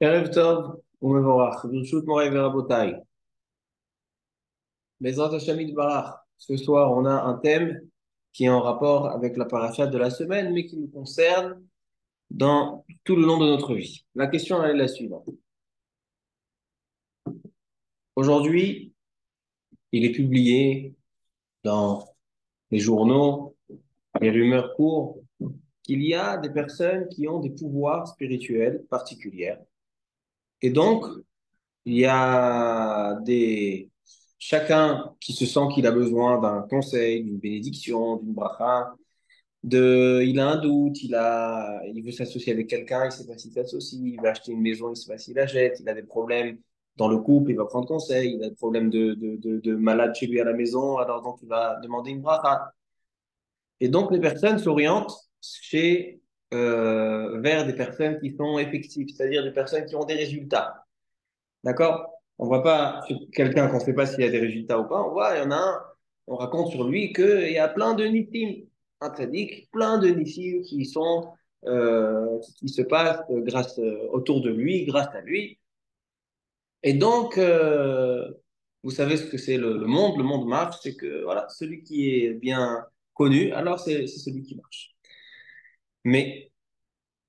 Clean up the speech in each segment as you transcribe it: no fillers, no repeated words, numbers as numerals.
Erev Tov umevorach, Birshut Moray Verabotai. Bezrat Hashem Yitbarach. Ce soir, on a un thème qui est en rapport avec la paracha de la semaine, mais qui nous concerne dans tout le long de notre vie. La question elle est la suivante. Aujourd'hui, il est publié dans les journaux, les rumeurs courent, qu'il y a des personnes qui ont des pouvoirs spirituels particuliers. Et donc, il y a chacun qui se sent qu'il a besoin d'un conseil, d'une bénédiction, d'une bracha, il a un doute, il veut s'associer avec quelqu'un, il ne sait pas s'il s'associe, il veut acheter une maison, il ne sait pas s'il achète, il a des problèmes dans le couple, il va prendre conseil, il a des problèmes de malade chez lui à la maison, alors donc il va demander une bracha. Et donc les personnes s'orientent vers des personnes qui sont effectives, c'est-à-dire des personnes qui ont des résultats. D'accord? On voit pas sur quelqu'un qu'on ne sait pas s'il y a des résultats ou pas. On voit, il y en a un, on raconte sur lui qu'il y a plein de nissim, un tzaddik, plein de nissim qui se passent autour de lui, grâce à lui. Et donc, vous savez ce que c'est le monde. Le monde marche, c'est que voilà, celui qui est bien connu, alors c'est celui qui marche. Mais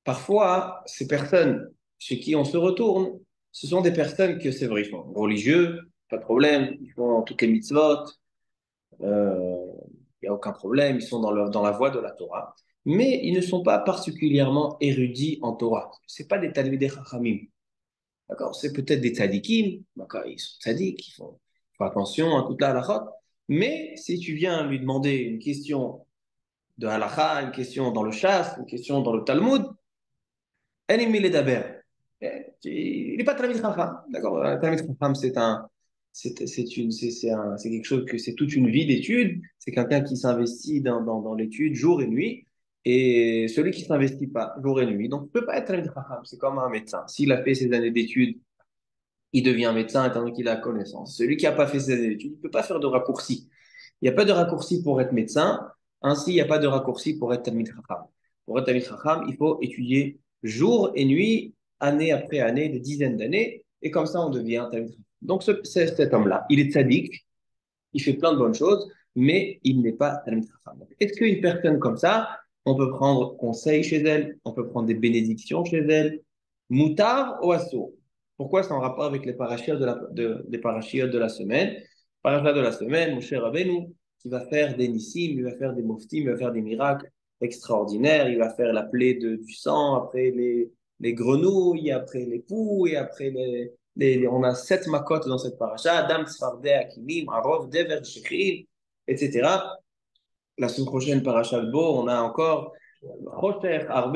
parfois, ces personnes chez qui on se retourne, ce sont des personnes que c'est vrai, ils sont religieux, pas de problème, ils font toutes les mitzvot, il n'y a aucun problème, ils sont dans la voie de la Torah, mais ils ne sont pas particulièrement érudits en Torah. Ce pas des talmidei chachamim, d'accord? C'est peut-être des tzadikim, d'accord? Ils sont tzadiks, font attention à toute la halakha, mais si tu viens lui demander une question de halakha, une question dans le chasse, une question dans le Talmud, Anim il est d'Aber. Il n'est pas Talmid Chacham. D'accord? Talmid Chacham, c'est quelque chose c'est toute une vie d'études. C'est quelqu'un qui s'investit dans l'étude jour et nuit. Et celui qui ne s'investit pas jour et nuit, donc il ne peut pas être Talmid Chacham. C'est comme un médecin. S'il a fait ses années d'études, il devient médecin étant donné qu'il a la connaissance. Celui qui n'a pas fait ses années d'études, il ne peut pas faire de raccourci. Il n'y a pas de raccourci pour être médecin. Ainsi, il n'y a pas de raccourci pour être Talmid Chacham. Pour être Talmid Chacham, il faut étudier jour et nuit, année après année, des dizaines d'années. Et comme ça, on devient Talmid Chacham. Donc, cet homme-là, il est tzaddik, il fait plein de bonnes choses, mais il n'est pas Talmid Chacham. Est-ce qu'une personne comme ça, on peut prendre conseil chez elle, on peut prendre des bénédictions chez elle, moutar ou assour? Pourquoi c'est en rapport avec les parachiotes de la semaine? Parachat de la semaine, mon cher Rabbeinu, qui va faire des nissim, il va faire des moftim, il va faire des miracles extraordinaires, il va faire la plaie du sang, après les grenouilles, après les poux, et après on a 7 makotes dans cette paracha, Adam, Sfardé, Akilim, Arov, Dever, Shechim, etc. La semaine prochaine, paracha de Bo, on a encore Rocher, Arbe,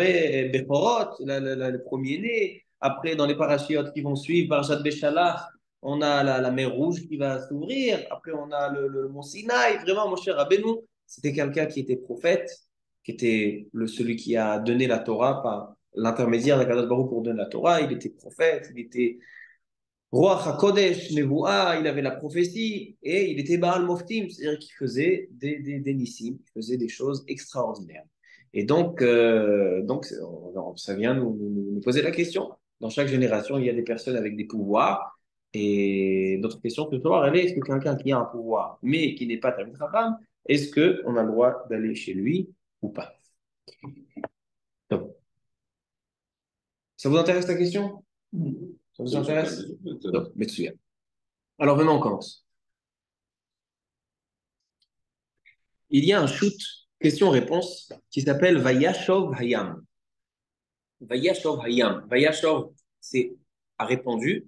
Bechorot, le premier-né. Après, dans les parachiotes qui vont suivre, parachat Béchalach, on a la mer Rouge qui va s'ouvrir. Après, on a le mont Sinaï. Vraiment, mon cher Rabbeinu, c'était quelqu'un qui était prophète, qui était celui qui a donné la Torah par l'intermédiaire d'Akadosh Baruch pour donner la Torah. Il était prophète, il était Roi HaKodesh, Nevoah, il avait la prophétie et il était Baal Moftim, c'est-à-dire qu'il faisait des nissim, il faisait des choses extraordinaires. Et donc ça vient nous poser la question. Dans chaque génération, il y a des personnes avec des pouvoirs. Et notre question ce soir, elle est, est-ce que quelqu'un qui a un pouvoir, mais qui n'est pas Talmid Chacham, est-ce qu'on a le droit d'aller chez lui ou pas? Donc, ça vous intéresse la question? Ça vous intéresse? Donc, Metsuya. Alors, maintenant, on commence. Il y a un shoot question-réponse qui s'appelle Vayashov Hayam. Vayashov Hayam. Vayashov, c'est a répondu.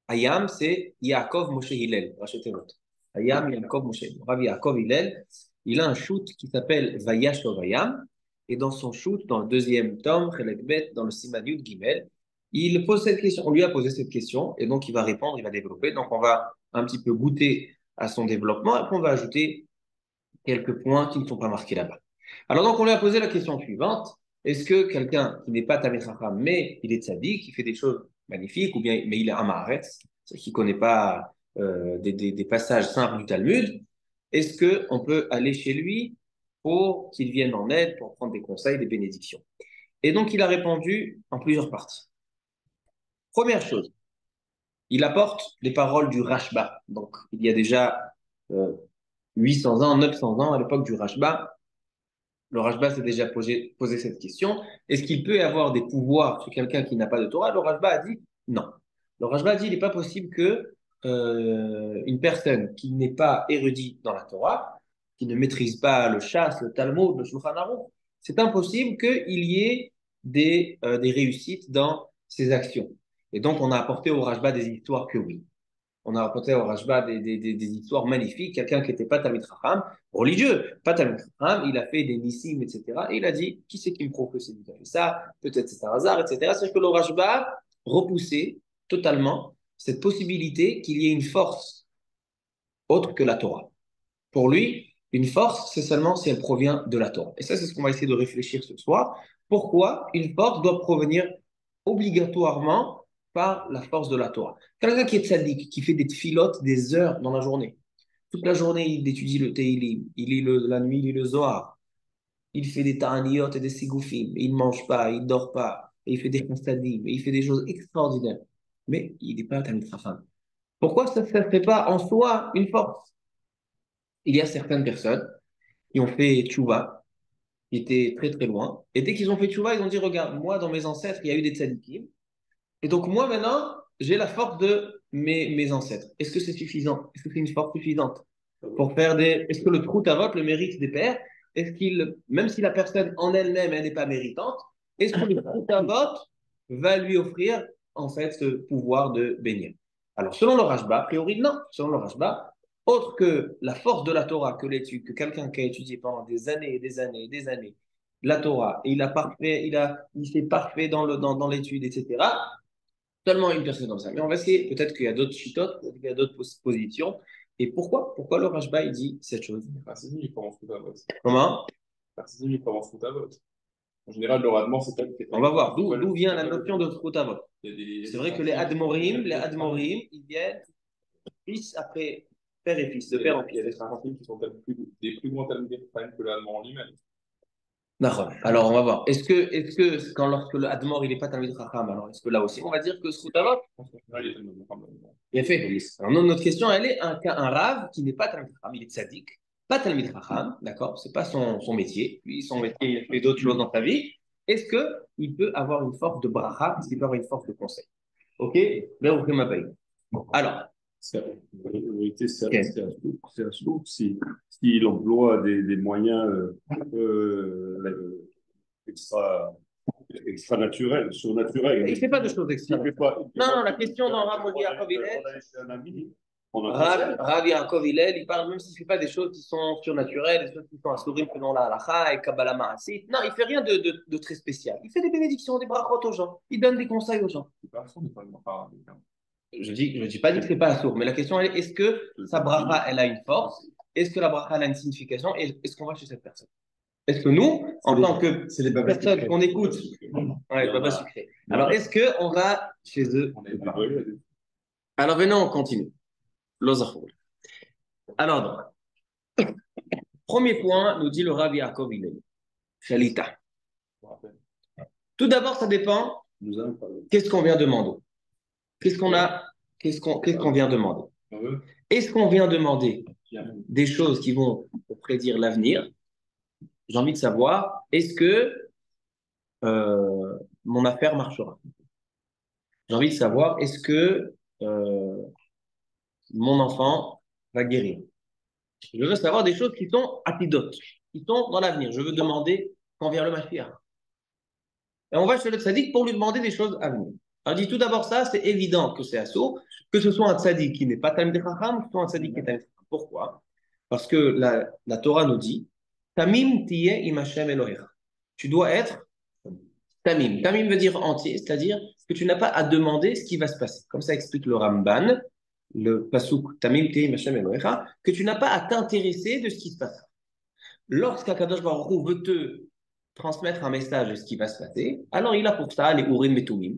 Hayam, c'est Yaakov Moshe Hillel. Rachetez votre. Hayam, Yaakov Moshe. Rav Yaakov Hillel, il a un shoot qui s'appelle Vayashov Hayam. Et dans son shoot, dans le deuxième tome, Chelek Bet, dans le Siman Yud Gimel, il pose cette question. On lui a posé cette question et donc il va répondre, il va développer. Donc on va un petit peu goûter à son développement et après on va ajouter quelques points qui ne sont pas marqués là-bas. Alors donc, on lui a posé la question suivante. Est-ce que quelqu'un qui n'est pas Talmid Chacham, mais il est tzaddik, qui fait des choses magnifiques, ou bien mais il est Amaharetz, qui ne connaît pas des passages simples du Talmud, est-ce qu'on peut aller chez lui pour qu'il vienne en aide, pour prendre des conseils, des bénédictions? Et donc, il a répondu en plusieurs parties. Première chose, il apporte les paroles du Rashba. Donc, il y a déjà euh, 800 ans, 900 ans à l'époque du Rashba. Le Rashba s'est déjà posé cette question. Est-ce qu'il peut y avoir des pouvoirs sur quelqu'un qui n'a pas de Torah? Le Rashba a dit non. Le Rashba a dit il n'est pas possible que une personne qui n'est pas érudite dans la Torah, qui ne maîtrise pas le chasse, le Talmud, le Shulchan Aruch, c'est impossible qu'il y ait des réussites dans ses actions. Et donc, on a apporté au Rashba des histoires que oui. On a rapporté au Rajba des histoires magnifiques. Quelqu'un qui n'était pas Talmid Chacham, religieux, pas Talmid Chacham, il a fait des nissim, etc. Et il a dit, qui c'est qui me prouve que c'est lui qui a fait ça? Peut-être c'est un hasard, etc. C'est que le Rajba repoussait totalement cette possibilité qu'il y ait une force autre que la Torah. Pour lui, une force, c'est seulement si elle provient de la Torah. Et ça, c'est ce qu'on va essayer de réfléchir ce soir. Pourquoi une force doit provenir obligatoirement par la force de la Torah? Quelqu'un qui est tzaddik, qui fait des tfilotes des heures dans la journée. Toute la journée, il étudie le Teilim, il lit la nuit, il lit le Zohar, il fait des ta'aniyot et des sigoufim, il ne mange pas, il ne dort pas, et il fait des chastadim, et il fait des choses extraordinaires. Mais il n'est pas Talmid Chacham. Pourquoi ça ne fait pas en soi une force? Il y a certaines personnes qui ont fait tchouva, qui étaient très très loin. Et dès qu'ils ont fait tchouva, ils ont dit, regarde, moi, dans mes ancêtres, il y a eu des tzadikim. Et donc, moi, maintenant, j'ai la force de mes ancêtres. Est-ce que c'est suffisant? Est-ce que c'est une force suffisante pour faire des... Est-ce que le trou vote le mérite des pères? Est-ce qu'il, même si la personne en elle-même, elle n'est pas méritante, est-ce que le trou vote va lui offrir, en fait, ce pouvoir de bénir? Alors, selon le Rashba, a priori, non. Selon le Rashba, autre que la force de la Torah, que l'étude, que quelqu'un qui a étudié pendant des années et des années et des années la Torah, et il fait parfait dans l'étude, etc. Seulement une personne comme ça. Mais on va essayer, peut-être qu'il y a d'autres chitotes, peut-être qu'il y a d'autres positions. Et pourquoi le Rashba, il dit cette chose? Marxisme, il commence tout à vote. Comment? Marxisme, il commence tout à vote. En général, le radement, c'est pas On va voir d'où vient la notion de Srutavot. Il y a C'est des vrai que les Admorim, ils viennent fils après père et fils, de père en il y a fils. des principes qui sont des plus grands talmudiques que le allemand en lui-même. D'accord. Alors, on va voir. Lorsque le Admor, il n'est pas Talmid Chacham, alors est-ce que là aussi, on va dire que Srutavot? Je pense qu'en général, il est tellement bon. Bien fait. Alors, notre question, elle est un Rav qui n'est pas Talmid Chacham, il est tzaddik, pas Talmid Chacham, d'accord? C'est pas son métier. Lui, son métier, il fait d'autres choses dans sa vie. Est-ce qu'il peut avoir une force de bracha? Est-ce qu'il peut avoir une force de conseil? OK? Là, vous ma paye. Alors, En vérité, okay. C'est un scoop s'il emploie des moyens extra, extra naturels, surnaturels. Il ne fait pas de choses extra. Non, la question dans Rav Yaakov Hillel, Rav Yaakov Hillel, il parle même s'il ne fait pas des choses qui sont surnaturelles, des choses qui sont assurim selon la halakha et Kabbalah Ma'asit. Non, il ne fait rien de très spécial. Il fait des bénédictions, des brachot aux gens. Il donne des conseils aux gens. Je dis pas dit que c'est pas assourd, mais la question est est-ce que sa bracha, elle a une force? Est-ce que la bracha, elle a une signification? Et est-ce qu'on va chez cette personne? Est-ce que nous, en tant que personne qu'on écoute, ouais, baba sucré. Alors, est-ce qu'on va chez eux? Alors, venons, on continue. L'ozachoul. Alors, donc, premier point, nous dit le Rabbi Yaakov Hillel. Shalita. Tout d'abord, ça dépend. Qu'est-ce qu'on vient demander? Qu'est-ce qu'on vient demander? Est-ce qu'on vient demander des choses qui vont prédire l'avenir? J'ai envie de savoir, est-ce que mon affaire marchera? J'ai envie de savoir, est-ce que mon enfant va guérir? Je veux savoir des choses qui sont antidotes, qui sont dans l'avenir. Je veux demander quand vient le Mashiach. Et on va chez le tzaddik pour lui demander des choses à venir. Alors, dit tout d'abord ça, c'est évident que c'est assaut, que ce soit un tzaddik qui n'est pas Talmid Chacham, que ce soit un tzaddik qui est Talmid Chacham. Pourquoi? Parce que la Torah nous dit Tamim tiye im Hashem Elohecha. Tu dois être Tamim. Tamim veut dire entier, c'est-à-dire que tu n'as pas à demander ce qui va se passer. Comme ça explique le Ramban, le Pasuk Tamim tiye im Hashem Elohecha, que tu n'as pas à t'intéresser de ce qui se passe. Lorsqu'Akadosh Baruch Hu veut te transmettre un message de ce qui va se passer, alors il a pour ça les Urim et Tumim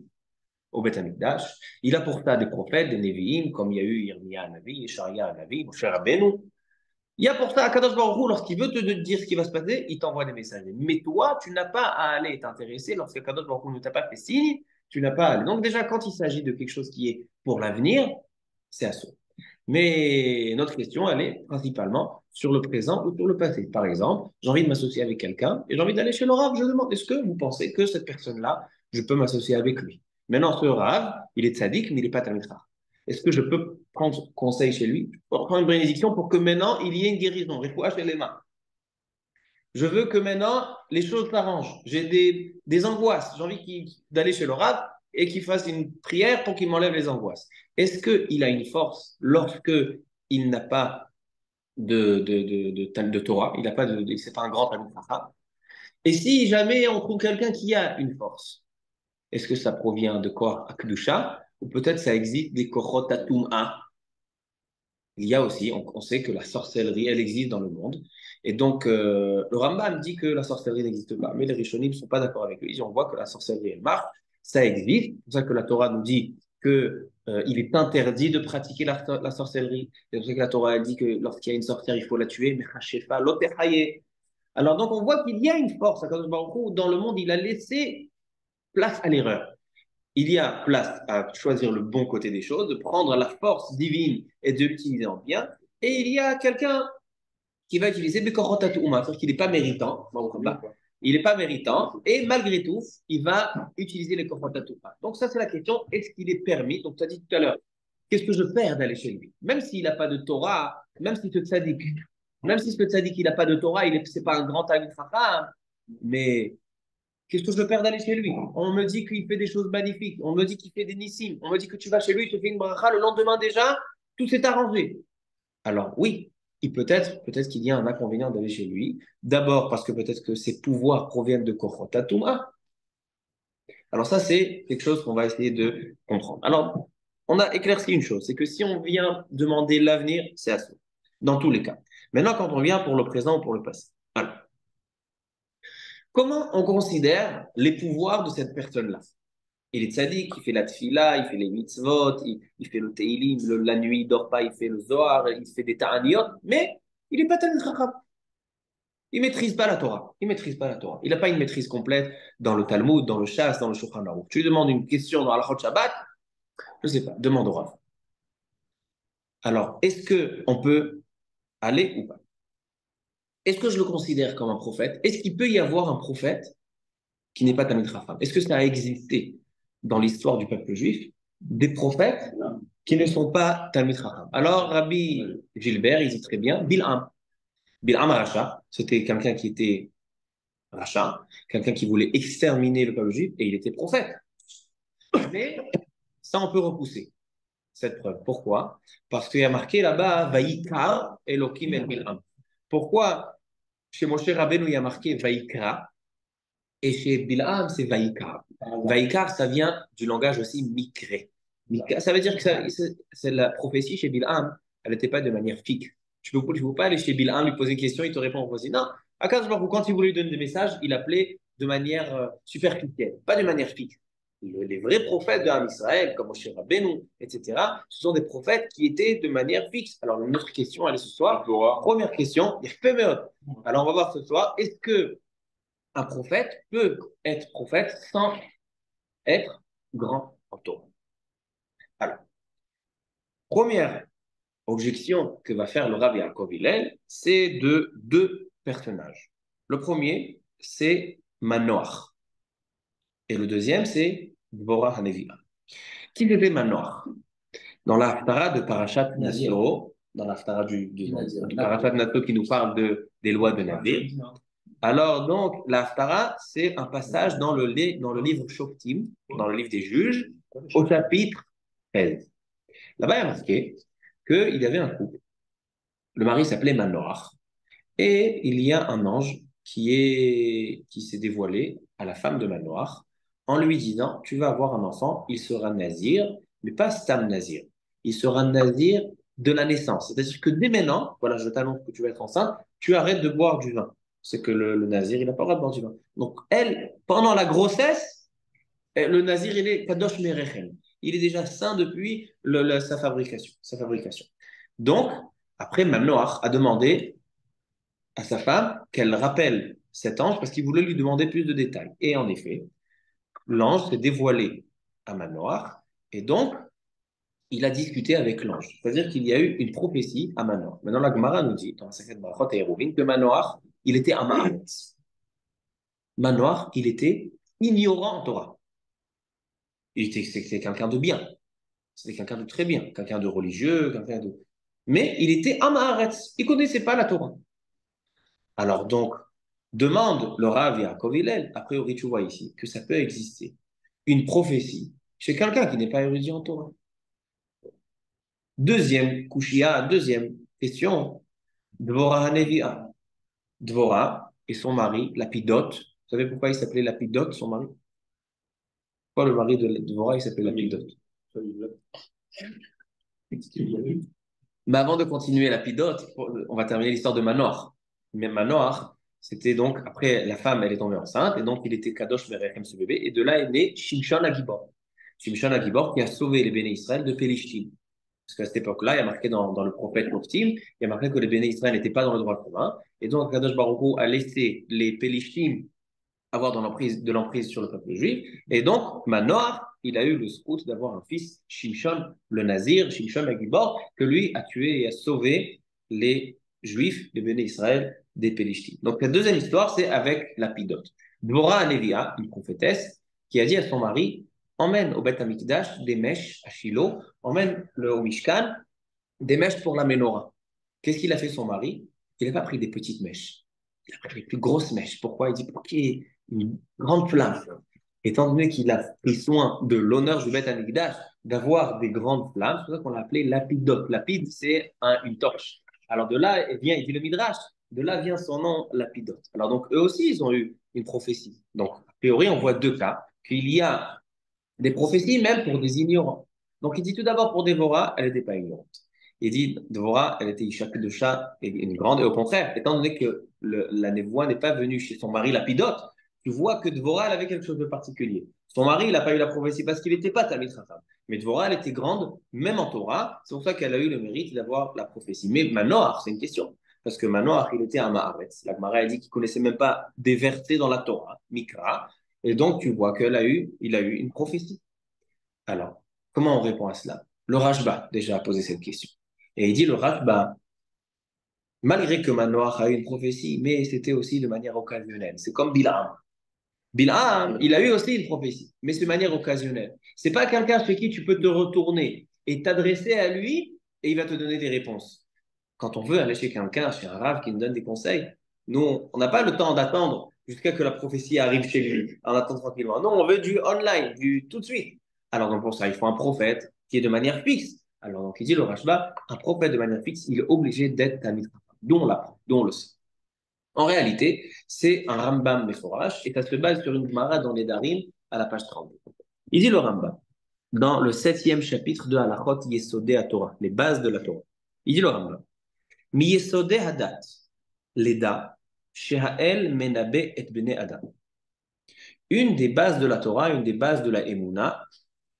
au Beth Amikdash. Il a pour ça des prophètes, des Nevi'im, comme il y a eu Yirmiya Navi, Yesharia Navi, Moshe Rabbeinu. Il y a pour ça Akadosh Baruch Hu, lorsqu'il veut te dire ce qui va se passer, il t'envoie des messages. Mais toi, tu n'as pas à aller t'intéresser lorsqu'Akadosh Baruch Hu ne t'a pas fait signe tu n'as pas à aller. Donc déjà, quand il s'agit de quelque chose qui est pour l'avenir, c'est assourd. Mais notre question, elle est principalement sur le présent ou sur le passé. Par exemple, j'ai envie de m'associer avec quelqu'un et j'ai envie d'aller chez le Rav. Je demande, est-ce que vous pensez que cette personne-là, je peux m'associer avec lui? Maintenant, ce Rav, il est tzaddik, mais il n'est pas Talmid Chacham. Est-ce que je peux prendre conseil chez lui pour prendre une bénédiction pour que maintenant, il y ait une guérison? Refoua chez les mains. Je veux que maintenant, les choses s'arrangent. J'ai des angoisses. J'ai envie d'aller chez le Rav et qu'il fasse une prière pour qu'il m'enlève les angoisses. Est-ce qu'il a une force lorsque il n'a pas de Torah, il n'a pas c'est pas un grand Talmid Chacham? Et si jamais on trouve quelqu'un qui a une force, est-ce que ça provient de quoi? Akdusha, ou peut-être ça existe des Kochot Tum'a. Il y a aussi, on sait que la sorcellerie, elle existe dans le monde. Et donc, le Rambam dit que la sorcellerie n'existe pas. Mais les Rishonim ne sont pas d'accord avec lui. On voit que la sorcellerie, elle marche. Ça existe. C'est pour ça que la Torah nous dit que, il est interdit de pratiquer la sorcellerie. C'est pour ça que la Torah, elle dit que lorsqu'il y a une sorcière, il faut la tuer. Mais Hashefa, l'otechaye. Alors, donc, on voit qu'il y a une force à Kadosh Baruch Hu. Dans le monde, il a laissé place à l'erreur. Il y a place à choisir le bon côté des choses, de prendre la force divine et de l'utiliser en bien. Et il y a quelqu'un qui va utiliser Bekorot Atouma, c'est-à-dire qu'il n'est pas méritant. Il n'est pas méritant et malgré tout, il va utiliser les Korot Atouma. Donc, ça, c'est la question, est-ce qu'il est permis? Donc, tu as dit tout à l'heure, qu'est-ce que je perds d'aller chez lui? Même s'il n'a pas de Torah, même si ce tzaddik, même si ce tzaddik, il n'a pas de Torah, il n'est pas un grand Talmid Chacham, mais qu'est-ce que je perds d'aller chez lui? On me dit qu'il fait des choses magnifiques. On me dit qu'il fait des nissim. On me dit que tu vas chez lui, il te fait une bracha. Le lendemain déjà, tout s'est arrangé. Alors oui, peut-être qu'il y a un inconvénient d'aller chez lui. D'abord parce que peut-être que ses pouvoirs proviennent de Kochot Atouma. Alors ça, c'est quelque chose qu'on va essayer de comprendre. Alors, on a éclairci une chose, c'est que si on vient demander l'avenir, c'est à soi. Dans tous les cas. Maintenant, quand on vient pour le présent ou pour le passé. Alors, comment on considère les pouvoirs de cette personne-là? Il est tzaddik, il fait la tfila, il fait les mitzvot, il fait le teilim, la nuit, il dort pas, il fait le zohar, il fait des ta'aniyot, mais il n'est pas talmid chacham. Il maîtrise pas la Torah. Il maîtrise pas la Torah. Il n'a pas une maîtrise complète dans le Talmud, dans le Shas, dans le Shulchan Aruch. Tu lui demandes une question dans Halachot Shabbat, je ne sais pas, demande au Rav. Alors, est-ce qu'on peut aller ou pas? Est-ce que je le considère comme un prophète? Est-ce qu'il peut y avoir un prophète qui n'est pas talmid chacham? Est-ce que ça a existé dans l'histoire du peuple juif, des prophètes qui ne sont pas talmid chacham? Alors, Rabbi Gilbert, il dit très bien, Bil'am. Bil'am Racha, c'était quelqu'un qui était Racha, quelqu'un qui voulait exterminer le peuple juif, et il était prophète. Mais ça, on peut repousser cette preuve. Pourquoi? Parce qu'il y a marqué là-bas, Vaïkar Elohim el Bil'am. Pourquoi chez Moshe Rabbeinu, il y a marqué Vaïkra, et chez Bil'am, c'est Vaïkar. Vaïkar, ça vient du langage aussi mikré. Ça veut dire que c'est la prophétie chez Bil'am, elle n'était pas de manière fixe. Tu ne peux pas aller chez Bil'am, lui poser une question, il te répond voici. Non, à quand il voulait lui donner des messages, il appelait de manière superficielle, pas de manière fixe. Les vrais prophètes de Israël, comme Moshe Rabbeinu, etc., ce sont des prophètes qui étaient de manière fixe. Alors, notre question, elle est ce soir. Première question, alors on va voir ce soir, est-ce que un prophète peut être prophète sans être grand en Torah? Alors, première objection que va faire le Rav Yaakov Hillel, c'est de deux personnages. Le premier, c'est Manoach. Et le deuxième, c'est Dvorah Haneviah. Qui était Manoach? Dans la Haftara de Parashat Naso, dans la Haftara du Parashat Naso qui nous parle des lois de Navir. Alors, donc, la Haftara, c'est un passage dans le livre Shoftim, dans le livre des juges, au chapitre 13. Là-bas, il y a marqué qu'il y avait un couple. Le mari s'appelait Manoach. Et il y a un ange qui s'est dévoilé à la femme de Manoach en lui disant, tu vas avoir un enfant, il sera nazir, mais pas Stam nazir. Il sera nazir de la naissance. C'est-à-dire que dès maintenant, voilà, je t'annonce que tu vas être enceinte, tu arrêtes de boire du vin. C'est que le nazir, il n'a pas le droit de boire du vin. Donc, elle, pendant la grossesse, le nazir, il est kadosh merechem. Il est déjà saint depuis sa fabrication. Donc, après, Manoach a demandé à sa femme qu'elle rappelle cet ange parce qu'il voulait lui demander plus de détails. Et en effet, l'ange s'est dévoilé à Manoach, et donc, il a discuté avec l'ange. C'est-à-dire qu'il y a eu une prophétie à Manoach. Maintenant, la Gemara nous dit, dans la Secret Barachot et Hérouvin, que Manoach, il était un Ma'aretz. Manoach, il était ignorant en Torah. C'était quelqu'un de bien. C'était quelqu'un de très bien. Quelqu'un de religieux, quelqu'un de... Mais il était un Ma'aretz. Il ne connaissait pas la Torah. Alors donc, demande le Rav Yaakov Hillel, a priori tu vois ici, que ça peut exister. Une prophétie chez quelqu'un qui n'est pas érudit en Torah. Deuxième Kushia, deuxième question, Dvorah Hanevia. Dvorah et son mari, Lapidote. Vous savez pourquoi il s'appelait Lapidote, son mari? Pourquoi le mari de Dvorah, il s'appelait Lapidote? Mais avant de continuer Lapidote, on va terminer l'histoire de Manoach. Mais Manoach, c'était donc, après, la femme, elle est tombée enceinte, et donc il était Kadosh Verechem, ce bébé, et de là est né Shimshon Agibor. Shimshon Agibor qui a sauvé les béné Israël de Pélishtim. Parce qu'à cette époque-là, il y a marqué dans le prophète Moftim, il y a marqué que les béné Israël n'étaient pas dans le droit commun, et donc Kadosh Baruch Hu a laissé les Pélishtim avoir de l'emprise sur le peuple juif. Et donc, Manoach, il a eu le scout d'avoir un fils, Shimshon le Nazir, Shimshon Agibor, que lui a tué et a sauvé les Juifs, les béné Israël, des Pélishtim. Donc, la deuxième histoire, c'est avec Lapidote. Dvorah Anevia, une prophétesse, qui a dit à son mari, emmène au Beth Amikdash des mèches à Shiloh, emmène au Mishkan des mèches pour la menorah. Qu'est-ce qu'il a fait son mari? Il n'a pas pris des petites mèches. Il a pris les plus grosses mèches. Pourquoi? Il dit, pour qu'il y ait une grande flamme. Étant donné qu'il a pris soin de l'honneur du Beth Amikdash d'avoir des grandes flammes, c'est pour ça qu'on l'a appelé lapidote. Lapide, c'est une torche. Alors de là vient, il dit le Midrash, de là vient son nom lapidote. Alors donc eux aussi, ils ont eu une prophétie. Donc a priori, on voit deux cas, qu'il y a des prophéties même pour des ignorants. Donc il dit tout d'abord pour Dévorah, elle n'était pas ignorante. Il dit Dévorah, elle était Ishak de chat et une grande, et au contraire, étant donné que la névoie n'est pas venue chez son mari Lapidote, tu vois que Dévorah, elle avait quelque chose de particulier. Son mari, il n'a pas eu la prophétie parce qu'il n'était pas Tamid Chacham. Mais Dévorah, elle était grande, même en Torah, c'est pour ça qu'elle a eu le mérite d'avoir la prophétie. Mais Manoach, c'est une question. Parce que Manoach, il était un Ma'aretz. La Gemara a dit qu'il ne connaissait même pas des versets dans la Torah, Mikra. Et donc, tu vois il a eu une prophétie. Alors, comment on répond à cela? Le Rashba, déjà, a posé cette question. Et il dit, le Rashba, malgré que Manoach a eu une prophétie, mais c'était aussi de manière occasionnelle. C'est comme Bil'am. Bil'am, il a eu aussi une prophétie, mais c'est de manière occasionnelle. C'est pas quelqu'un chez qui tu peux te retourner et t'adresser à lui et il va te donner des réponses. Quand on veut aller chez quelqu'un, chez un rave qui nous donne des conseils, nous, on n'a pas le temps d'attendre jusqu'à que la prophétie arrive chez lui. On attend tranquillement. Non, on veut du online, du tout de suite. Alors donc pour ça, il faut un prophète qui est de manière fixe. Alors donc il dit le Rashba, un prophète de manière fixe, il est obligé d'être Talmid Chacham, dont on l'apprend, dont on le sait. En réalité, c'est un Rambam Meforash et ça se base sur une Gemara dans les Darim à la page 32. Il dit le Rambam, dans le 7e chapitre de Halachot Yesodé à Torah, les bases de la Torah. Il dit le Rambam, Mi Yesodé Hadat, Leda, Shehael Menabe et Bene Adam. Une des bases de la Torah, une des bases de la Emouna,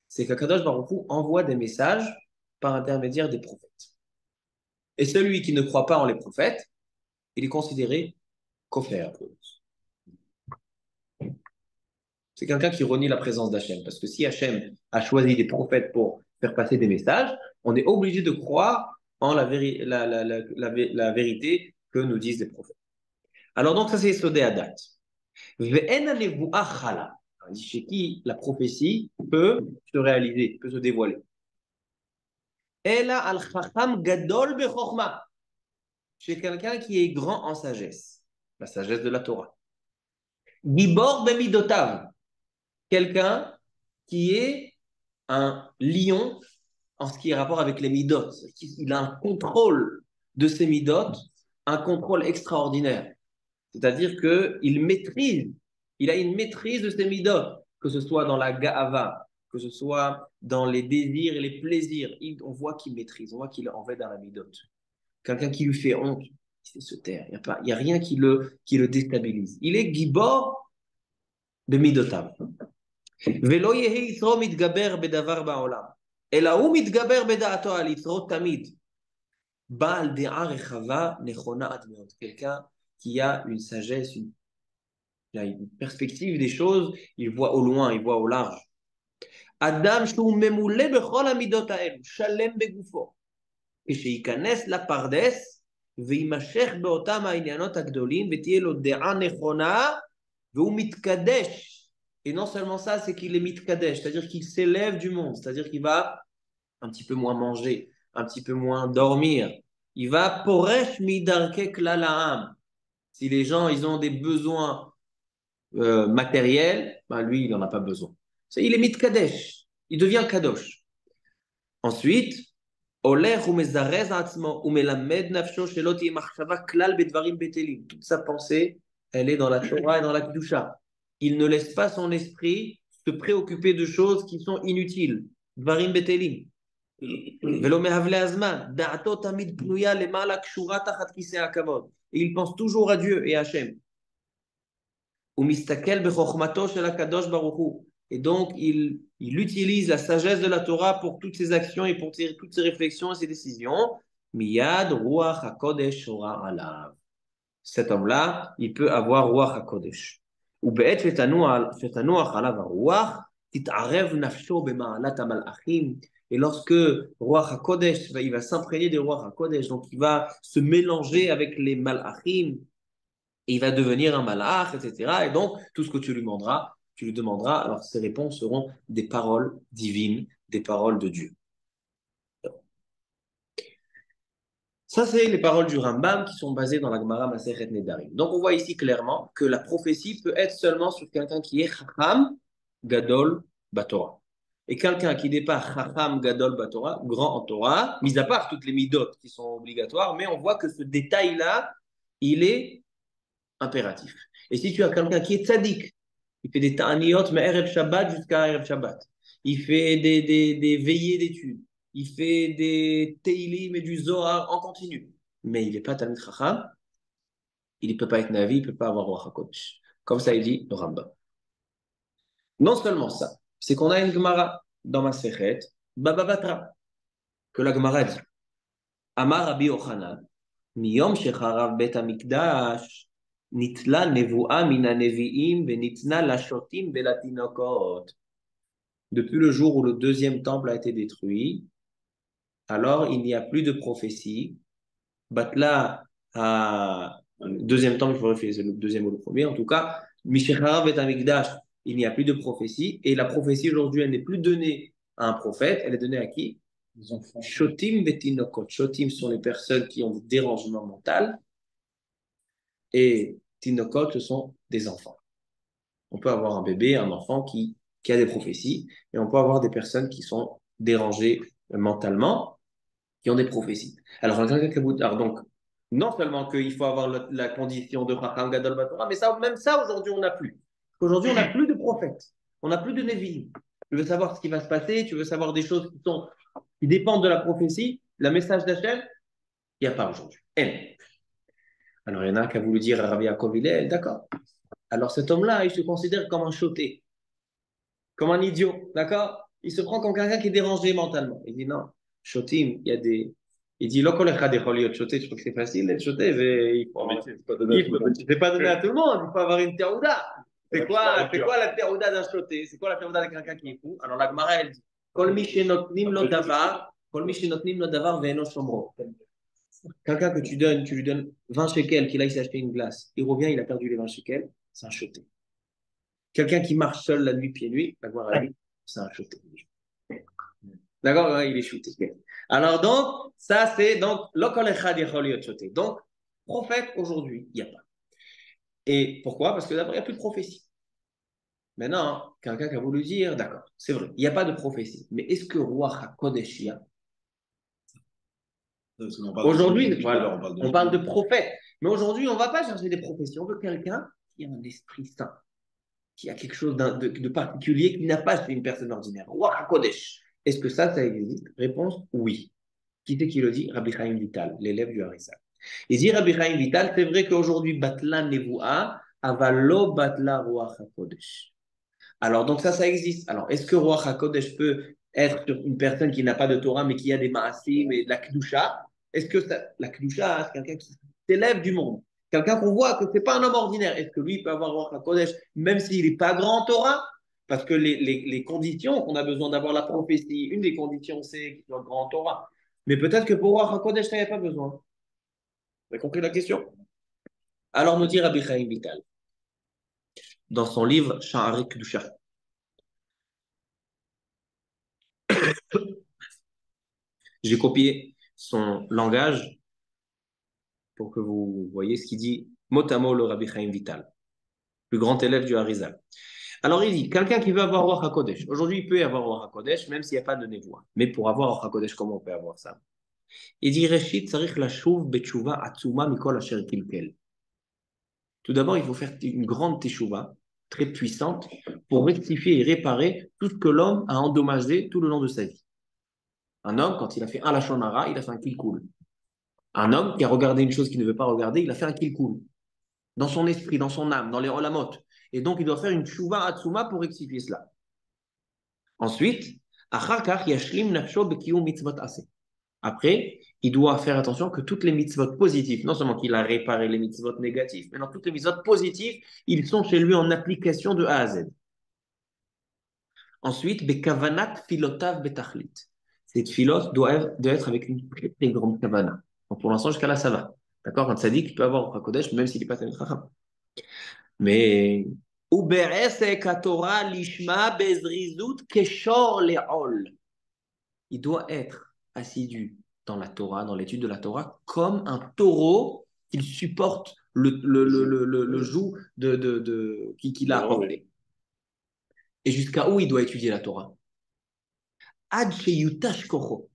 c'est qu'Akadosh Baruch Hu envoie des messages par intermédiaire des prophètes. Et celui qui ne croit pas en les prophètes, il est considéré kofar. C'est quelqu'un qui renie la présence d'Hachem. Parce que si Hachem a choisi des prophètes pour faire passer des messages, on est obligé de croire en la vérité que nous disent les prophètes. Alors donc ça c'est Sodé Adat. Chez qui la prophétie peut se réaliser, peut se dévoiler. Chez quelqu'un qui est grand en sagesse, la sagesse de la Torah. Gibor bemidotav, quelqu'un qui est un lion en ce qui est rapport avec les midot. Il a un contrôle de ses midot, un contrôle extraordinaire. C'est-à-dire qu'il maîtrise, il a une maîtrise de ses midot, que ce soit dans la ga'ava, que ce soit dans les désirs et les plaisirs. On voit qu'il maîtrise, on voit qu'il en va dans la midot. Quelqu'un qui lui fait honte, il sait se taire. Il n'y a rien qui le déstabilise. Il est gibor de midotav. ולא יהי יצרו מתגבר בדבר בעולם, אלא הוא מתגבר בדעתו על יצרו תמיד. בעל דעה רחבה נכונה עד מאוד. Quelqu'un qui a une sagesse, il a une perspective des choses, il voit au loin, il voit au large. Adam שהוא ממולא בכל המידות האלו, שלם בגופו. כשייכנס לפרדס וימשך באותם העניינות הגדולים ותהיה לו דעה נכונה והוא מתקדש. Et non seulement ça, c'est qu'il est mitkadesh, c'est-à-dire qu'il s'élève du monde, c'est-à-dire qu'il va un petit peu moins manger, un petit peu moins dormir. Il va poresh midarke klal ha'am. Si les gens ils ont des besoins matériels, ben lui il n'en a pas besoin. Il est mitkadesh, il devient kadosh. Ensuite, הולך ומזרז עצמו ומלמד נפשו שלא תהיה מחשבה כלל בדברים בטלים. Toute sa pensée, elle est dans la Torah et dans la Kedusha. Il ne laisse pas son esprit se préoccuper de choses qui sont inutiles. דברים בטלים. ולא מהבלי הזמן. דעתו תמיד פנויה למעלה קשורה תחת כיסא הכבוד. Et il pense toujours à Dieu et à Hachem. הוא מסתכל בחוכמתו של הקדוש ברוך הוא. Et donc, il utilise la sagesse de la Torah pour toutes ses actions et pour toutes ses réflexions et ses décisions. Miyad Ruach HaKodesh Shora Alav. Cet homme-là, il peut avoir Ruach HaKodesh. Ou be'et shetanuach alav haruach, tit'arev nafsho b'ma'alat ha'malachim. Et lorsque Ruach HaKodesh, il va s'imprégner des Ruach HaKodesh, donc il va se mélanger avec les malachim, et il va devenir un malach, etc. Et donc, tout ce que tu lui demanderas, alors ces réponses seront des paroles divines, des paroles de Dieu. Ça, c'est les paroles du Rambam qui sont basées dans la Gemara Masechet Nedarim. Donc, on voit ici clairement que la prophétie peut être seulement sur quelqu'un qui est Chacham Gadol Batorah. Et quelqu'un qui n'est pas Chacham Gadol Batorah, grand en Torah, mis à part toutes les midot qui sont obligatoires, mais on voit que ce détail-là, il est impératif. Et si tu as quelqu'un qui est tzaddik, il fait des ta'aniyot, mais Erev Shabbat jusqu'à Erev Shabbat. Il fait des veillées d'études. Il fait des teilim et du Zohar en continu. Mais il n'est pas Talmid Chacham. Il ne peut pas être Navi, il ne peut pas avoir Ruach HaKodesh. Comme ça, il dit le Rambam. Non seulement ça, c'est qu'on a une Gemara dans Masechet, Baba Batra, que la Gemara dit Amar Rabbi Yochanan, Miyom Shecharav Bet HaMikdash, Nitla Nevu'a Mina Nevi'im, Venitna Lashotim Velatinokot. Depuis le jour où le deuxième temple a été détruit, alors il n'y a plus de prophétie. Batla, deuxième temple, il faut réfléchir, c'est le deuxième ou le premier. En tout cas, Mishecharav et Amigdash, il n'y a plus de prophétie. Et la prophétie aujourd'hui, elle n'est plus donnée à un prophète, elle est donnée à qui? Les enfants. Shotim betinokot. Shotim sont les personnes qui ont des dérangements mentaux. Et tinokot, ce sont des enfants. On peut avoir un bébé, un enfant qui a des prophéties, et on peut avoir des personnes qui sont dérangées mentalement, qui ont des prophéties. Alors donc, non seulement qu'il faut avoir la condition de Chacham Gadol Batorah, mais ça, même ça, aujourd'hui, on n'a plus. Aujourd'hui, on n'a plus de prophètes, on n'a plus de Nevi'im. Tu veux savoir ce qui va se passer, tu veux savoir des choses qui dépendent de la prophétie, le message d'Hachem, il n'y a pas aujourd'hui. Alors, il y en a qui a voulu dire à Rabbi Yaakov Hillel, d'accord. Alors, cet homme-là, il se considère comme un choté, comme un idiot, d'accord? Il se prend comme quelqu'un qui est dérangé mentalement. Il dit non, chotim, il y a des... Il dit, l'okol echad echol liot choté, je crois que c'est facile d'être choté, mais il faut... C'est pas donné à tout le monde, il faut avoir une terouda. C'est quoi la terouda d'un choté? C'est quoi la terouda de quelqu'un qui est fou? Alors la Gemara, elle dit, kol mi shenotnim lo davar ve'eno shomro. Quelqu'un que tu lui donnes 20 shekels, qu'il aille s'acheter une glace, il revient, il a perdu les 20 shekels, c'est un choté. Quelqu'un qui marche seul la nuit, pieds nus, la Gemara dit, c'est un choté. D'accord, il est shooté. Alors donc, ça c'est donc l'okol echad yechol liot choté. Donc, prophète aujourd'hui, il n'y a pas. Et pourquoi? Parce que d'abord, il n'y a plus de prophétie. Maintenant, quelqu'un qui a voulu dire, d'accord, c'est vrai, il n'y a pas de prophétie. Mais est-ce que Ruach HaKodesh y a? Aujourd'hui, voilà, on parle de prophète. Mais aujourd'hui, on ne va pas chercher des prophéties. On veut quelqu'un qui a un esprit saint, qui a quelque chose de particulier qui n'a pas chez une personne ordinaire. Ruach HaKodesh. Est-ce que ça existe? Réponse, oui. Qui c'est qui le dit? Rabbi Chaim Vital, l'élève du Harizal. Il dit Rabbi Chaim Vital, c'est vrai qu'aujourd'hui, Batla Nevoua, Avalo Batla Ruach HaKodesh. Alors, donc ça existe. Alors, est-ce que Ruach HaKodesh peut être une personne qui n'a pas de Torah, mais qui a des Maasim et de la Kedusha? Est-ce que la Kedusha, c'est quelqu'un qui s'élève du monde? Quelqu'un qu'on voit que ce n'est pas un homme ordinaire. Est-ce que lui peut avoir Ruach HaKodesh, même s'il n'est pas grand en Torah? Parce que les conditions, on a besoin d'avoir la prophétie. Une des conditions, c'est qu'il soit grand Torah. Mais peut-être que pour voir HaKodesh, il n'y a pas besoin. Vous avez compris la question? Alors nous dit Rabbi Chaim Vital, dans son livre Sha'arei Kedusha. J'ai copié son langage pour que vous voyez ce qu'il dit mot à mot le Rabbi Chaim Vital, le grand élève du Harizal. Alors il dit, quelqu'un qui veut avoir Ruach HaKodesh, aujourd'hui il peut y avoir Ruach HaKodesh même s'il n'y a pas de névoie. Mais pour avoir Ruach HaKodesh, comment on peut avoir ça? Il dit, Reshit tzarich lashuv betshuva atzuma mikol asher kilkel. Tout d'abord, il faut faire une grande teshuva, très puissante, pour rectifier et réparer tout ce que l'homme a endommagé tout le long de sa vie. Un homme, quand il a fait un lashon hara, il a fait un kilkul. Un homme qui a regardé une chose qu'il ne veut pas regarder, il a fait un kilkul. Dans son esprit, dans son âme, dans les olamot. Et donc, il doit faire une teshuva atzuma pour rectifier cela. Ensuite, après, il doit faire attention que toutes les mitzvot positives, non seulement qu'il a réparé les mitzvot négatifs, mais dans toutes les mitzvot positives, ils sont chez lui en application de A à Z. Ensuite, bekavanat filotav betachlit. Cette filote doit être avec une très, très grande kavana. Donc pour l'instant, jusqu'à là, ça va. D'accord? Un tzaddik peut avoir un kodesh, même s'il n'est pas Talmid Chacham. Mais il doit être assidu dans la Torah, dans l'étude de la Torah, comme un taureau qu'il supporte le joug qu'il a apporté. Et jusqu'à où il doit étudier la Torah? Ad sheyutash kocho,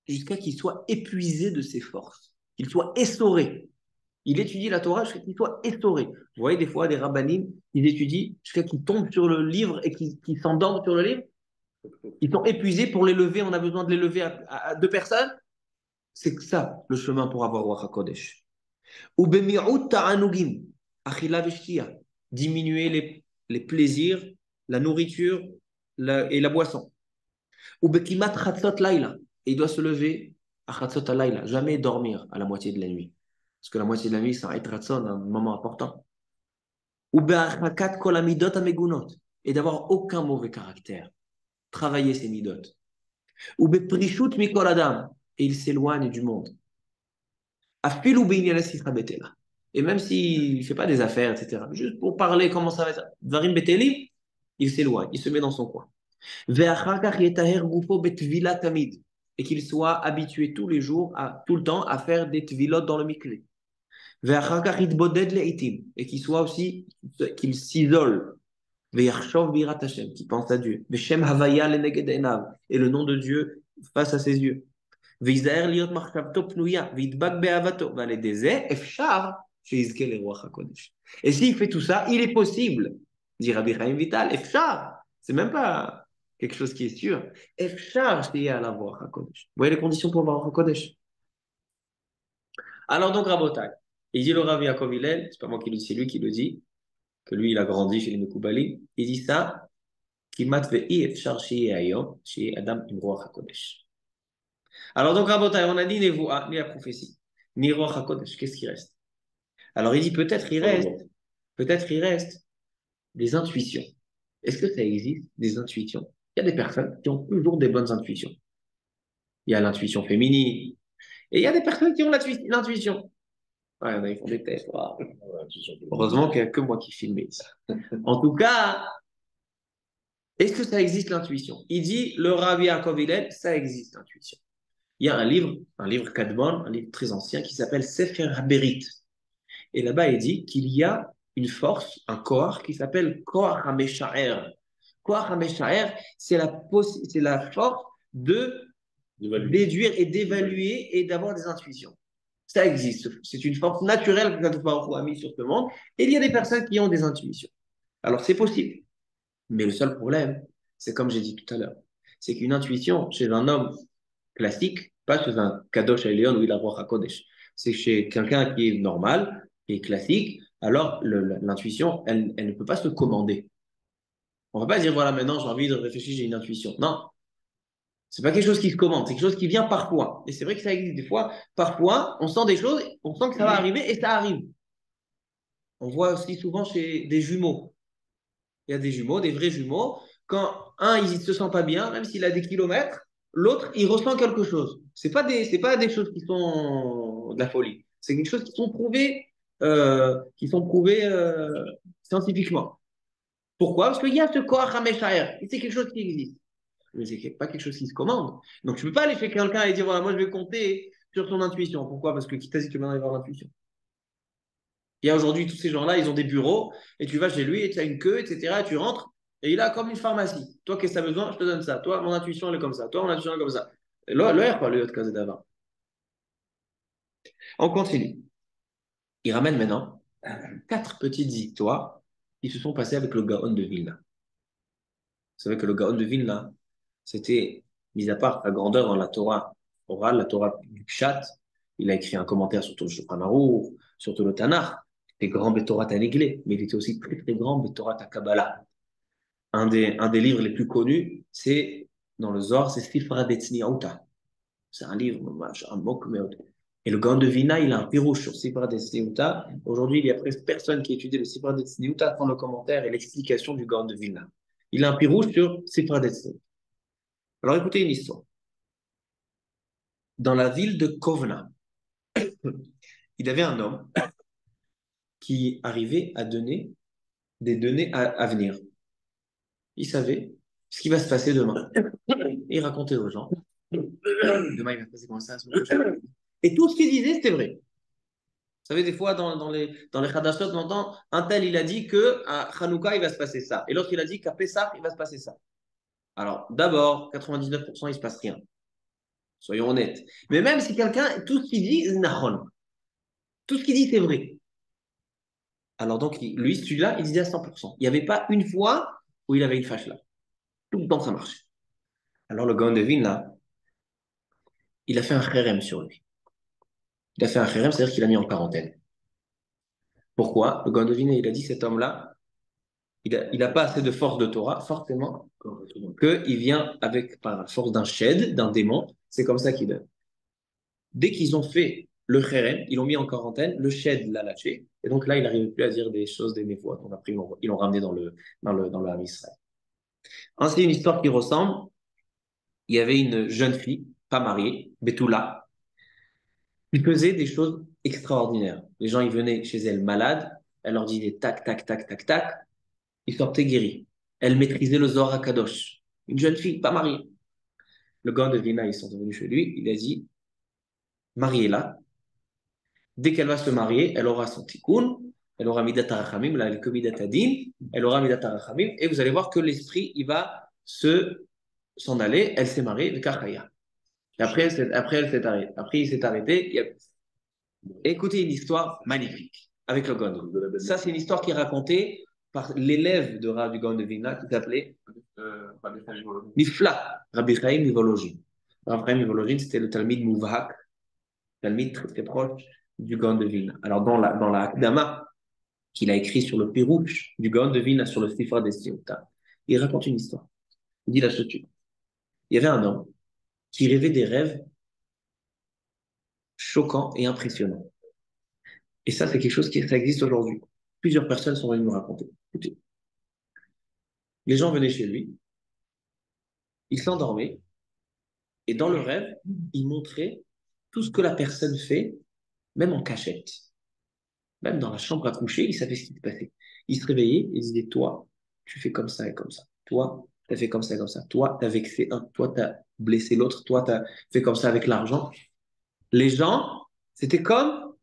jusqu'à qu'il soit épuisé de ses forces, qu'il soit essoré. Il étudie la Torah jusqu'à qu'il soit essoré. Vous voyez des fois des rabbanim, ils étudient jusqu'à qu'ils tombent sur le livre et qu'ils s'endorment sur le livre. Ils sont épuisés pour les lever, on a besoin de les lever à deux personnes. C'est ça le chemin pour avoir Ruach HaKodesh. Ou bemi'ut ta'anugim, achila veshtia, diminuer les plaisirs, la nourriture et la boisson. Ou bekimat chatzot laila, et il doit se lever à chatzot laila, jamais dormir à la moitié de la nuit. Parce que la moitié de la nuit, c'est un etratzon, un moment important. Ou be'achakat kol amidot amegunot, et d'avoir aucun mauvais caractère. Travailler ses midot. Ou be'prishut mikol adam, et il s'éloigne du monde. Et même s'il ne fait pas des affaires, etc., juste pour parler comment ça va être, Varim Beteli, il s'éloigne, il se met dans son coin. Et qu'il soit habitué tous les jours, tout le temps, à faire des tvilot dans le mikvé. Et qu'il soit aussi, qu'il s'isole. Qu'il pense à Dieu. Et le nom de Dieu face à ses yeux. וייזהר להיות מחשבתו פנויה, וידבק באהבתו, ועל ידי זה אפשר שיזכה לרוח הקודש. Et s'il fait tout ça, il est possible, dit Rabbi Chaim Vital, אפשר, c'est même pas quelque chose qui est sûr, אפשר שיהיה עליו רוח הקודש. Vous voyez les conditions pour avoir רוח הקודש? Alors donc, Rabotai, il dit le Rav Yaakov Hillel, c'est pas moi qui le dis, c'est lui qui le dit, que lui il a grandi chez les Mekoubalim, il dit ça, כמעט ואי אפשר שיהיה היום, שיהיה אדם עם רוח הקודש. Alors donc, Rabotai, on a dit Nevoa, ni la prophétie, ni Ruach HaKodesh, qu'est-ce qui reste? Alors il dit peut-être il reste des intuitions. Est-ce que ça existe, des intuitions? Il y a des personnes qui ont toujours des bonnes intuitions. Il y a l'intuition féminine, et il y a des personnes qui ont l'intuition. Ouais, ils font des tests. Wow. Heureusement qu'il n'y a que moi qui filme ici. En tout cas, est-ce que ça existe l'intuition? Il dit, le Rav Yaakov Hillel, ça existe l'intuition. Il y a un livre Kadmon, un livre très ancien qui s'appelle Sefer HaBerit. Et là-bas, il dit qu'il y a une force, un Koach qui s'appelle Koach HaMesha'er. Koach HaMesha'er, c'est la force de déduire et d'évaluer et d'avoir des intuitions. Ça existe. C'est une force naturelle que Kadosh Baruch Hu a mis sur ce monde. Et il y a des personnes qui ont des intuitions. Alors, c'est possible. Mais le seul problème, c'est comme j'ai dit tout à l'heure, c'est qu'une intuition chez un homme classique, pas chez un Kadosh Elion où il a Ruach HaKodesh. C'est chez quelqu'un qui est normal, qui est classique, alors l'intuition, elle ne peut pas se commander. On ne va pas dire, voilà, maintenant j'ai envie de réfléchir, j'ai une intuition. Non, c'est pas quelque chose qui se commande, c'est quelque chose qui vient parfois. Et c'est vrai que ça existe des fois. Parfois, on sent des choses, on sent que ça va arriver et ça arrive. On voit aussi souvent chez des jumeaux. Il y a des jumeaux, des vrais jumeaux. quand un, il se sent pas bien, même s'il a des kilomètres, l'autre, il ressent quelque chose. C'est pas des choses qui sont de la folie. C'est quelque chose qui sont prouvées scientifiquement. Pourquoi? Parce qu'il y a ce corps Hameshaer. Et c'est quelque chose qui existe. Mais c'est pas quelque chose qui se commande. Donc, tu peux pas aller chez quelqu'un et dire, voilà, moi, je vais compter sur ton intuition. Pourquoi? Parce que qui t'a dit que maintenant, il va avoir l'intuition? Il y a aujourd'hui, tous ces gens-là, ils ont des bureaux, et tu vas chez lui, et tu as une queue, etc., et tu rentres, et il a comme une pharmacie. Toi, qu'est-ce que tu as besoin? Je te donne ça. Toi, mon intuition, elle est comme ça. Toi, mon intuition, elle est comme ça. L'heure, pas le de case d'avant. On continue. Il ramène maintenant quatre petites histoires qui se sont passées avec le Gaon de Vilna. Vous savez que le Gaon de Vilna, c'était, mis à part la grandeur dans la Torah orale, la Torah du Pshat, il a écrit un commentaire sur tout le Shulchan Aruch, sur tout le Tanakh, des grands Betorat à Néglé, mais il était aussi très très grand Betorat à Kabbalah. Un des livres les plus connus, c'est dans le Zohar, c'est Sifra Detzniauta. C'est un livre, un mot. Et le Gaon de Vina, il a un pirouche sur Sifra Detzniauta. Aujourd'hui, il y a presque personne qui étudie le Sifra Detzniauta sans le commentaire et l'explication du Gaon de Vina. Il a un pirouche sur Sifra Detzniauta. Alors écoutez une histoire. Dans la ville de Kovna, il y avait un homme qui arrivait à donner des données à venir. Il savait ce qui va se passer demain. Et il racontait aux gens. Demain, il va se passer comme ça. Et tout ce qu'il disait, c'était vrai. Vous savez, des fois, dans les Hadashot, on entend un tel, il a dit qu'à Hanouka, il va se passer ça. Et l'autre, il a dit qu'à Pessah, il va se passer ça. Alors, d'abord, 99%, il ne se passe rien. Soyons honnêtes. Mais même si quelqu'un, tout ce qu'il dit, c'est nahon. Tout ce qu'il dit, c'est vrai. Alors donc, lui, celui-là, il disait à 100%. Il n'y avait pas une fois où il avait une fâche là. Tout le temps, ça marchait. Alors le Gaon de Vilna, il a fait un kherem sur lui. Il a fait un kherem, c'est-à-dire qu'il a mis en quarantaine. Pourquoi? Le Gaon de Vilna, il a dit, cet homme-là, il a pas assez de force de Torah, forcément, qu'il vient avec, par la force d'un shed, d'un démon. C'est comme ça qu'il donne. Dès qu'ils ont fait le kherem, ils l'ont mis en quarantaine, le shed l'a lâché. Et donc là, il n'arrivait plus à dire des choses, des méfois. Donc après, ils l'ont ramené dans le Ham Israël. Ainsi, une histoire qui ressemble. Il y avait une jeune fille, pas mariée, Betula, qui faisait des choses extraordinaires. Les gens, ils venaient chez elle malades, elle leur disait tac, tac, tac, tac, tac, ils sortaient guéris. Elle maîtrisait le Zohar Kadosh. Une jeune fille, pas mariée. Le gars de Vina, ils sont venus chez lui, il a dit, mariez-la. Dès qu'elle va se marier, elle aura son tikkun, elle aura midat harachamim, elle que midat adin, elle aura midat harachamim, et vous allez voir que l'esprit, il va s'en aller, elle s'est mariée, le kachaya. Et après, elle s'est arrêtée. Après, il s'est arrêté. Écoutez une histoire magnifique avec le Gaon. Ça, c'est une histoire qui est racontée par l'élève du Gaon de Vilna qui s'appelait Mifla, Rabbi Chaim Mivologine. Rabbi Chaim Mivologine, c'était le Talmid Mouvahak, Talmid très très proche du Gaon de Vilna. Alors, dans la Akdama qu'il a écrit sur le Pirouche du Gaon de Vilna sur le Sifra des Siouta, il raconte une histoire. Il dit la chose suivante. Il y avait un homme qui rêvait des rêves choquants et impressionnants. Et ça, c'est quelque chose ça existe aujourd'hui. Plusieurs personnes sont venues me raconter. Écoutez, les gens venaient chez lui, ils s'endormaient, et dans le rêve, il montrait tout ce que la personne fait, même en cachette. Même dans la chambre à coucher, il savait ce qui se passait. Il se réveillait et il disait, toi, tu fais comme ça et comme ça. Toi, tu as fait comme ça et comme ça. Toi, tu as vexé un. Toi, tu as blessé l'autre. Toi, tu as fait comme ça avec l'argent. Les gens, c'était comme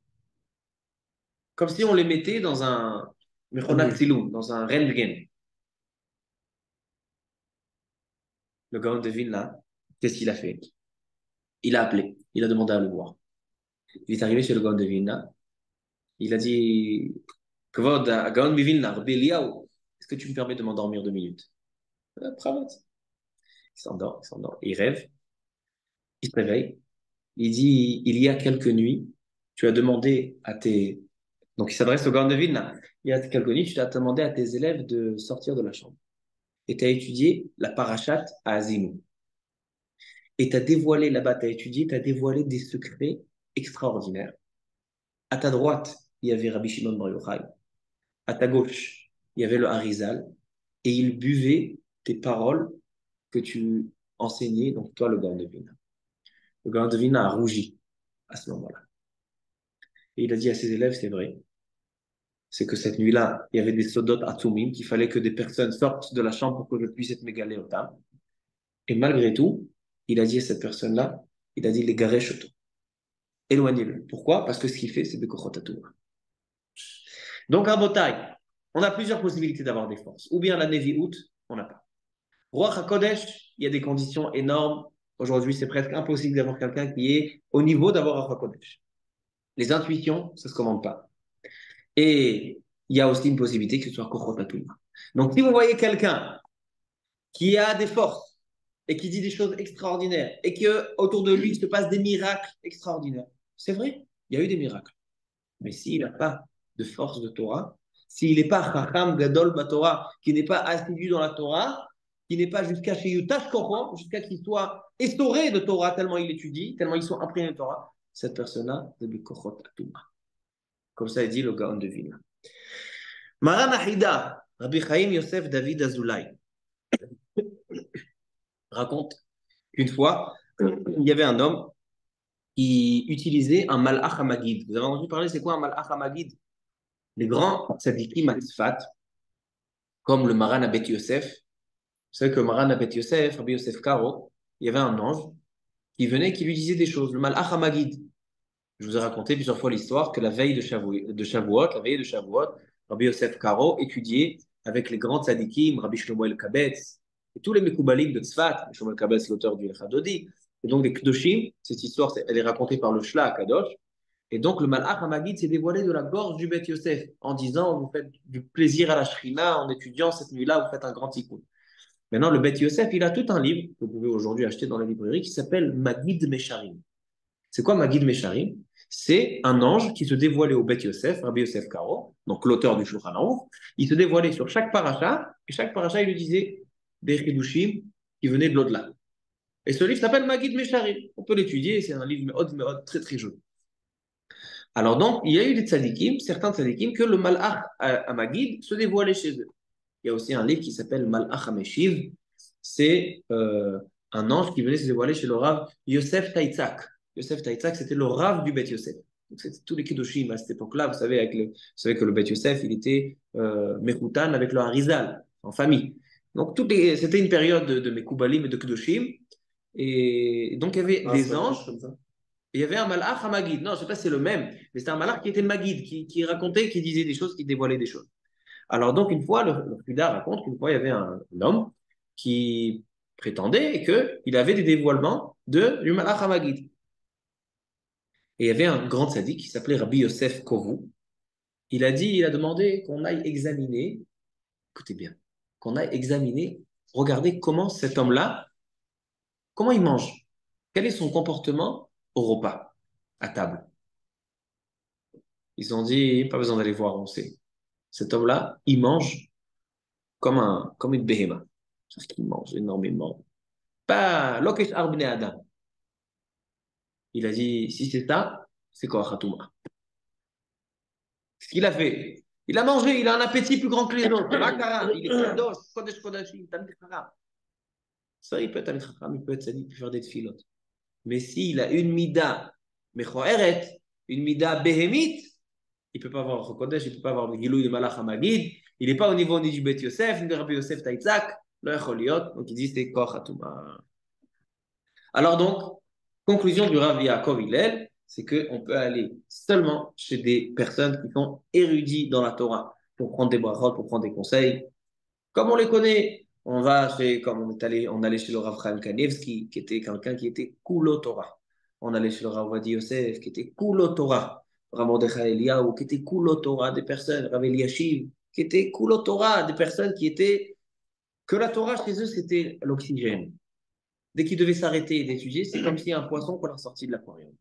si on les mettait dans un dans un rentgen. Le Gaon de Vilna, qu'est-ce qu'il a fait? Il a appelé, il a demandé à le voir. Il est arrivé chez le Gaon de Vilna, il a dit, Kvod, Gaon de Vilna, Rabbi Eliyahu, est-ce que tu me permets de m'endormir 2 minutes? Pravot. Il s'endort, il rêve, il se réveille, il dit, il y a quelques nuits, tu as demandé à tes... Donc il s'adresse au Gaon de Vilna. Il y a quelques nuits, tu as demandé à tes élèves de sortir de la chambre. Et tu as étudié la parashat à Azinou. Et tu as dévoilé là-bas, tu as étudié, tu as dévoilé des secrets extraordinaires. À ta droite, il y avait Rabbi Shimon Bar Yochai. À ta gauche, il y avait le Harizal. Et ils buvaient tes paroles que tu enseignais, donc toi, le Gaon de Vilna. Le Gaon de Vilna a rougi à ce moment-là. Et il a dit à ses élèves, c'est vrai, c'est que cette nuit-là, il y avait des sodot atumim, qu'il fallait que des personnes sortent de la chambre pour que je puisse être mégalé au table. Et malgré tout, il a dit à cette personne-là, il a dit, les garés choto. Éloignez-le. Pourquoi? Parce que ce qu'il fait, c'est de kochotatou. Donc, à Botaï, on a plusieurs possibilités d'avoir des forces. Ou bien la Nevi'ut, on n'a pas. Roi HaKodesh, il y a des conditions énormes. Aujourd'hui, c'est presque impossible d'avoir quelqu'un qui est au niveau d'avoir un Roi HaKodesh. Les intuitions, ça ne se commande pas. Et il y a aussi une possibilité que ce soit Kochotatou. Donc, si vous voyez quelqu'un qui a des forces et qui dit des choses extraordinaires et qu'autour de lui, il se passe des miracles extraordinaires, c'est vrai, il y a eu des miracles. Mais s'il n'a pas de force de Torah, s'il n'est pas Chacham Gadol Torah, qui n'est pas assidu dans la Torah, qui n'est pas jusqu'à chez Yutash Koran, jusqu'à qu'il soit essoré de Torah tellement il étudie, tellement ils sont imprégnés de Torah, cette personne-là, c'est du Kochot Atuma. Comme ça, il dit le Gaon de Vilna. Maran Ahida, Rabbi Chaim Yosef David Azoulay, raconte qu'une fois, il y avait un homme qui utilisait un malach hamagid. Vous avez entendu parler, c'est quoi un malach hamagid? Les grands tzadikim à Tzfat, comme le Maran Abet Yosef. Vous savez que le Maran Abet Yosef, Rabbi Yosef Karo, il y avait un ange qui venait et qui lui disait des choses. Le malach hamagid. Je vous ai raconté plusieurs fois l'histoire que la veille de Shavuot, la veille de Shavuot, Rabbi Yosef Karo étudiait avec les grands tzadikim, Rabbi Shlomo El-Kabetz, et tous les Mekoubalim de Tzfat, Shlomo El-Kabetz, l'auteur du Lechadodi, et donc des Kedoshim. Cette histoire, elle est racontée par le Shla Kadosh. Et donc le Malach Hamagid s'est dévoilé de la gorge du Beth Yosef en disant, vous faites du plaisir à la Shrina en étudiant cette nuit-là, vous faites un grand tikkun. Maintenant, le Beth Yosef, il a tout un livre que vous pouvez aujourd'hui acheter dans la librairie qui s'appelle Magid Mesharim. C'est quoi Magid Mesharim? C'est un ange qui se dévoilait au Beth Yosef, Rabbi Yosef Karo, donc l'auteur du Shulchan Aruch. Il se dévoilait sur chaque paracha, et chaque paracha, il lui disait des chidushim qui venaient de l'au-delà. Et ce livre s'appelle Magid Mesharim. On peut l'étudier, c'est un livre très très joli. Alors donc, il y a eu des tzadikim, certains tzadikim, que le Malach Hamagid se dévoilait chez eux. Il y a aussi un livre qui s'appelle Malach Hameshiv. C'est un ange qui venait se dévoiler chez le Rav Yosef Taitzak. Yosef Taitzak, c'était le Rav du Beth Yosef. Donc, c'était tous les Kiddushim à cette époque-là. Vous savez que le Beth Yosef, il était Mechoutan avec le Harizal, en famille. Donc, c'était une période de Mekoubalim et de Kiddushim. Et donc, il y avait des anges. Il y avait un malach Hamagid. Non, je ne sais pas si c'est le même, mais c'était un malach qui était Magid, qui racontait, qui disait des choses, qui dévoilait des choses. Alors donc, une fois, le Fuda raconte qu'une fois, il y avait un homme qui prétendait qu'il avait des dévoilements du malach Hamagid. Et il y avait un grand tzaddik qui s'appelait Rabbi Yosef Kovu. Il a demandé qu'on aille examiner, écoutez bien, qu'on aille examiner, regarder comment cet homme-là, comment il mange, quel est son comportement au repas, à table. Ils ont dit, pas besoin d'aller voir, on sait. Cet homme-là, il mange comme une béhéma. C'est-à-dire qu'il mange énormément. Pas Lokesh Arbne Adam. Il a dit, si c'est ça, c'est quoi Khatouma? Ce qu'il a fait, il a mangé, il a un appétit plus grand que les autres. Il est kadosh, kodesh kodashim, tamid chacham. Ça, il peut être tamid chacham, il peut être sadique, il peut faire des tfilotes. Mais s'il a une mida mechoeret, une mida béhémite, il ne peut pas avoir le kodesh, il ne peut pas avoir le gilou de malach hamagid, il n'est pas au niveau ni du Bet Yosef, ni de Rabbi Yosef Taitzak, donc il dit c'est koch hatuma. Alors donc, conclusion du Rav Yaakov Hillel, c'est qu'on peut aller seulement chez des personnes qui sont érudits dans la Torah pour prendre des brachot, pour prendre des conseils. Comme on les connaît, comme on allait chez le Rav Chaim Kanievski, qui était quelqu'un qui était kulo Torah. On allait chez le Rav Wadi Yosef, qui était kulo Torah. Rav Mordechai Eliyahu, qui était kulo Torah, des personnes, Rav Eliashiv, qui était kulo Torah, des personnes qui étaient, que la Torah chez eux, c'était l'oxygène. Dès qu'ils devaient s'arrêter d'étudier, c'est comme s'il y a un poisson qu'on leur sortit de l'aquarium.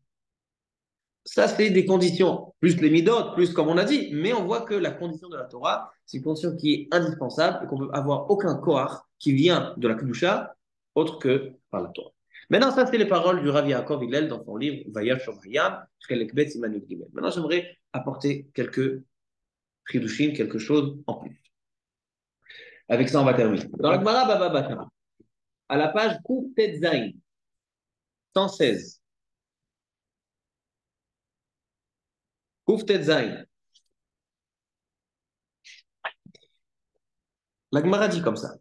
Ça, c'est des conditions, plus les midotes, plus comme on a dit, mais on voit que la condition de la Torah, c'est une condition qui est indispensable et qu'on ne peut avoir aucun koach qui vient de la Kedusha autre que par la Torah. Maintenant, ça, c'est les paroles du Rav Yaakov Hillel dans son livre Vayav Shomayam, Chelek Bet Siman Yud Gimel. Maintenant, j'aimerais apporter quelques chidushim, quelque chose en plus. Avec ça, on va terminer. Dans la Gemara Baba Batra, à la page Kouf Tet Zain, 116. Kouf Tet Zain. La Gemara dit comme ça.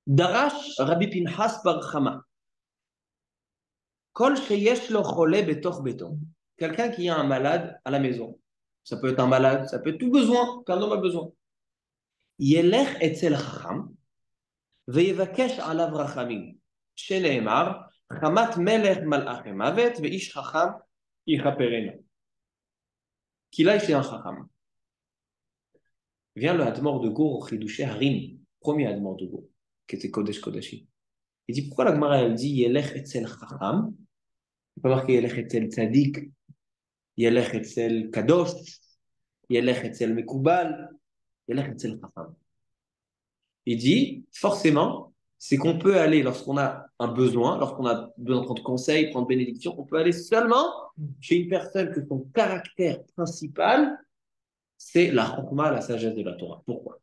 Darash Rabbi Pinhas Bar Chama. Kol sheyesh lo chole betoch beto. Quelqu'un qui a un malade à la maison. Ça peut être un malade, ça peut être tout besoin qu'un homme a besoin. Yelech etzel chacham veyevakesh alav rachamim. Sheneemar chamat melech malach mavet veish chacham yichaperena. Qu'il aille chez un chacham. Vient le Hadmor de Gour au Chidouché Harim, premier Hadmor de Gour, qui était Kodesh Kodashim. Il dit pourquoi la Gemara elle dit Yelech etzel chacham. Il peut marquer Yelech etzel tzadik, Yelech etzel kadosh, Yelech etzel mekubal, Yelech etzel chacham. Il dit forcément, c'est qu'on peut aller lorsqu'on a un besoin, lorsqu'on a besoin de prendre conseil, prendre bénédiction, on peut aller seulement chez une personne que son caractère principal, c'est la chokma, la sagesse de la Torah. Pourquoi?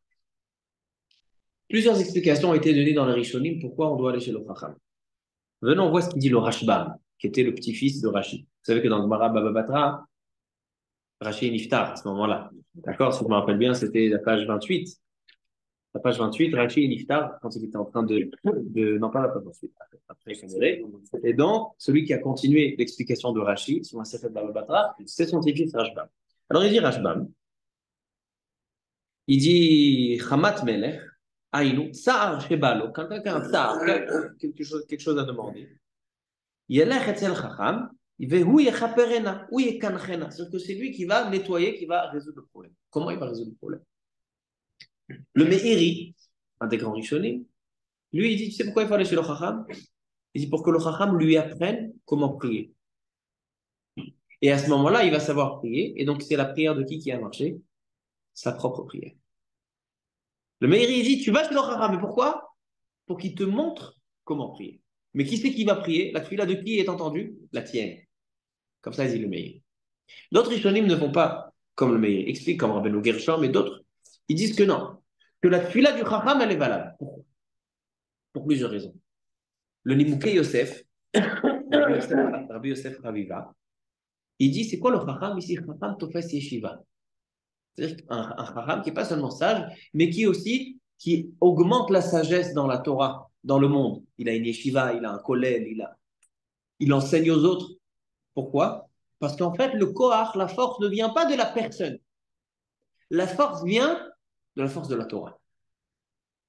Plusieurs explications ont été données dans les Rishonim pourquoi on doit aller chez le Chacham. Venons, on voit ce qu'il dit le Rashbam, qui était le petit-fils de Rashi. Vous savez que dans le Gemara Baba Batra, Rashi est niftar à ce moment-là. D'accord? Si je me rappelle bien, c'était la page 28. La page 28, Rashi est niftar quand il était en train non, pas la page 28, après Kanere. Et donc, celui qui a continué l'explication de Rashi sur un Sefer Baba Batra, c'est son petit-fils Rashbam. Alors il dit Rashbam, il dit Chamat Melech, Aïnou, Sa'ar Shebalo, quelqu'un qui a un Sa'ar, quelque chose à demander. Yelech etzel Chacham, Vehu Yechaperena, ou Yekanchena. C'est-à-dire que c'est lui qui va nettoyer, qui va résoudre le problème. Comment il va résoudre le problème? Le Meiri, un des grands Rishonim, lui, il dit, tu sais pourquoi il faut aller chez le Chacham? Il dit pour que le Chacham lui apprenne comment prier. Et à ce moment-là, il va savoir prier. Et donc, c'est la prière de qui a marché? Sa propre prière. Le Meiri, il dit, tu vas chez le Chacham, mais pourquoi? Pour qu'il te montre comment prier. Mais qui c'est qui va prier? La tefila de qui est entendue? La tienne. Comme ça, dit le Meiri. D'autres Rishonim ne vont pas comme le Meiri explique, comme Rabbeinu Gershom et d'autres. Ils disent que non. Que la tefila du Chacham, elle est valable. Pourquoi? Pour plusieurs raisons. Le Nimukei Yosef, Rabbi Yosef Raviva, il dit, c'est quoi le Chacham ici? Chacham Tofes Yeshiva. C'est-à-dire un Chacham qui n'est pas seulement sage, mais qui aussi qui augmente la sagesse dans la Torah, dans le monde. Il a une yeshiva, il a un kollel, il enseigne aux autres. Pourquoi? Parce qu'en fait, le koach, la force ne vient pas de la personne. La force vient de la force de la Torah.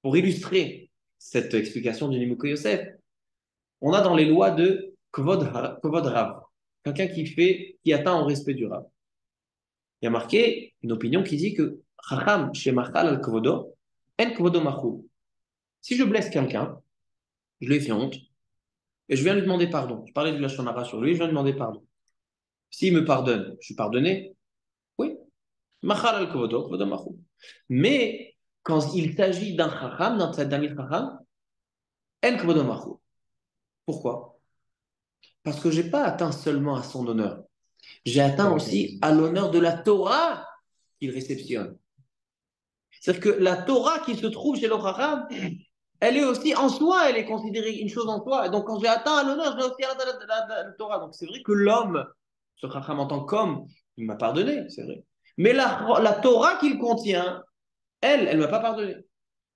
Pour illustrer cette explication du Nimukei Yosef, on a dans les lois de Kvod Rav, quelqu'un qui atteint au respect du Rav. Il y a marqué une opinion qui dit que Chacham shemachal al kvodo, en kvodo machou. Si je blesse quelqu'un, je lui ai fait honte, et je viens lui demander pardon. Je parlais de la shonara sur lui, je viens lui demander pardon. S'il me pardonne, je suis pardonné? Oui. Machal al kvodo, kvodo machou. Mais quand il s'agit d'un chacham, d'un tzadamit chacham, en kvodo machou. Pourquoi? Parce que je n'ai pas atteint seulement à son honneur. J'ai atteint aussi à l'honneur de la Torah qu'il réceptionne. C'est-à-dire que la Torah qui se trouve chez le chacham, elle est aussi en soi, elle est considérée une chose en soi. Et donc, quand j'ai atteint à l'honneur, j'ai aussi atteint la Torah. Donc, c'est vrai que l'homme, ce chacham en tant qu'homme, il m'a pardonné, c'est vrai. Mais la Torah qu'il contient, elle ne m'a pas pardonné.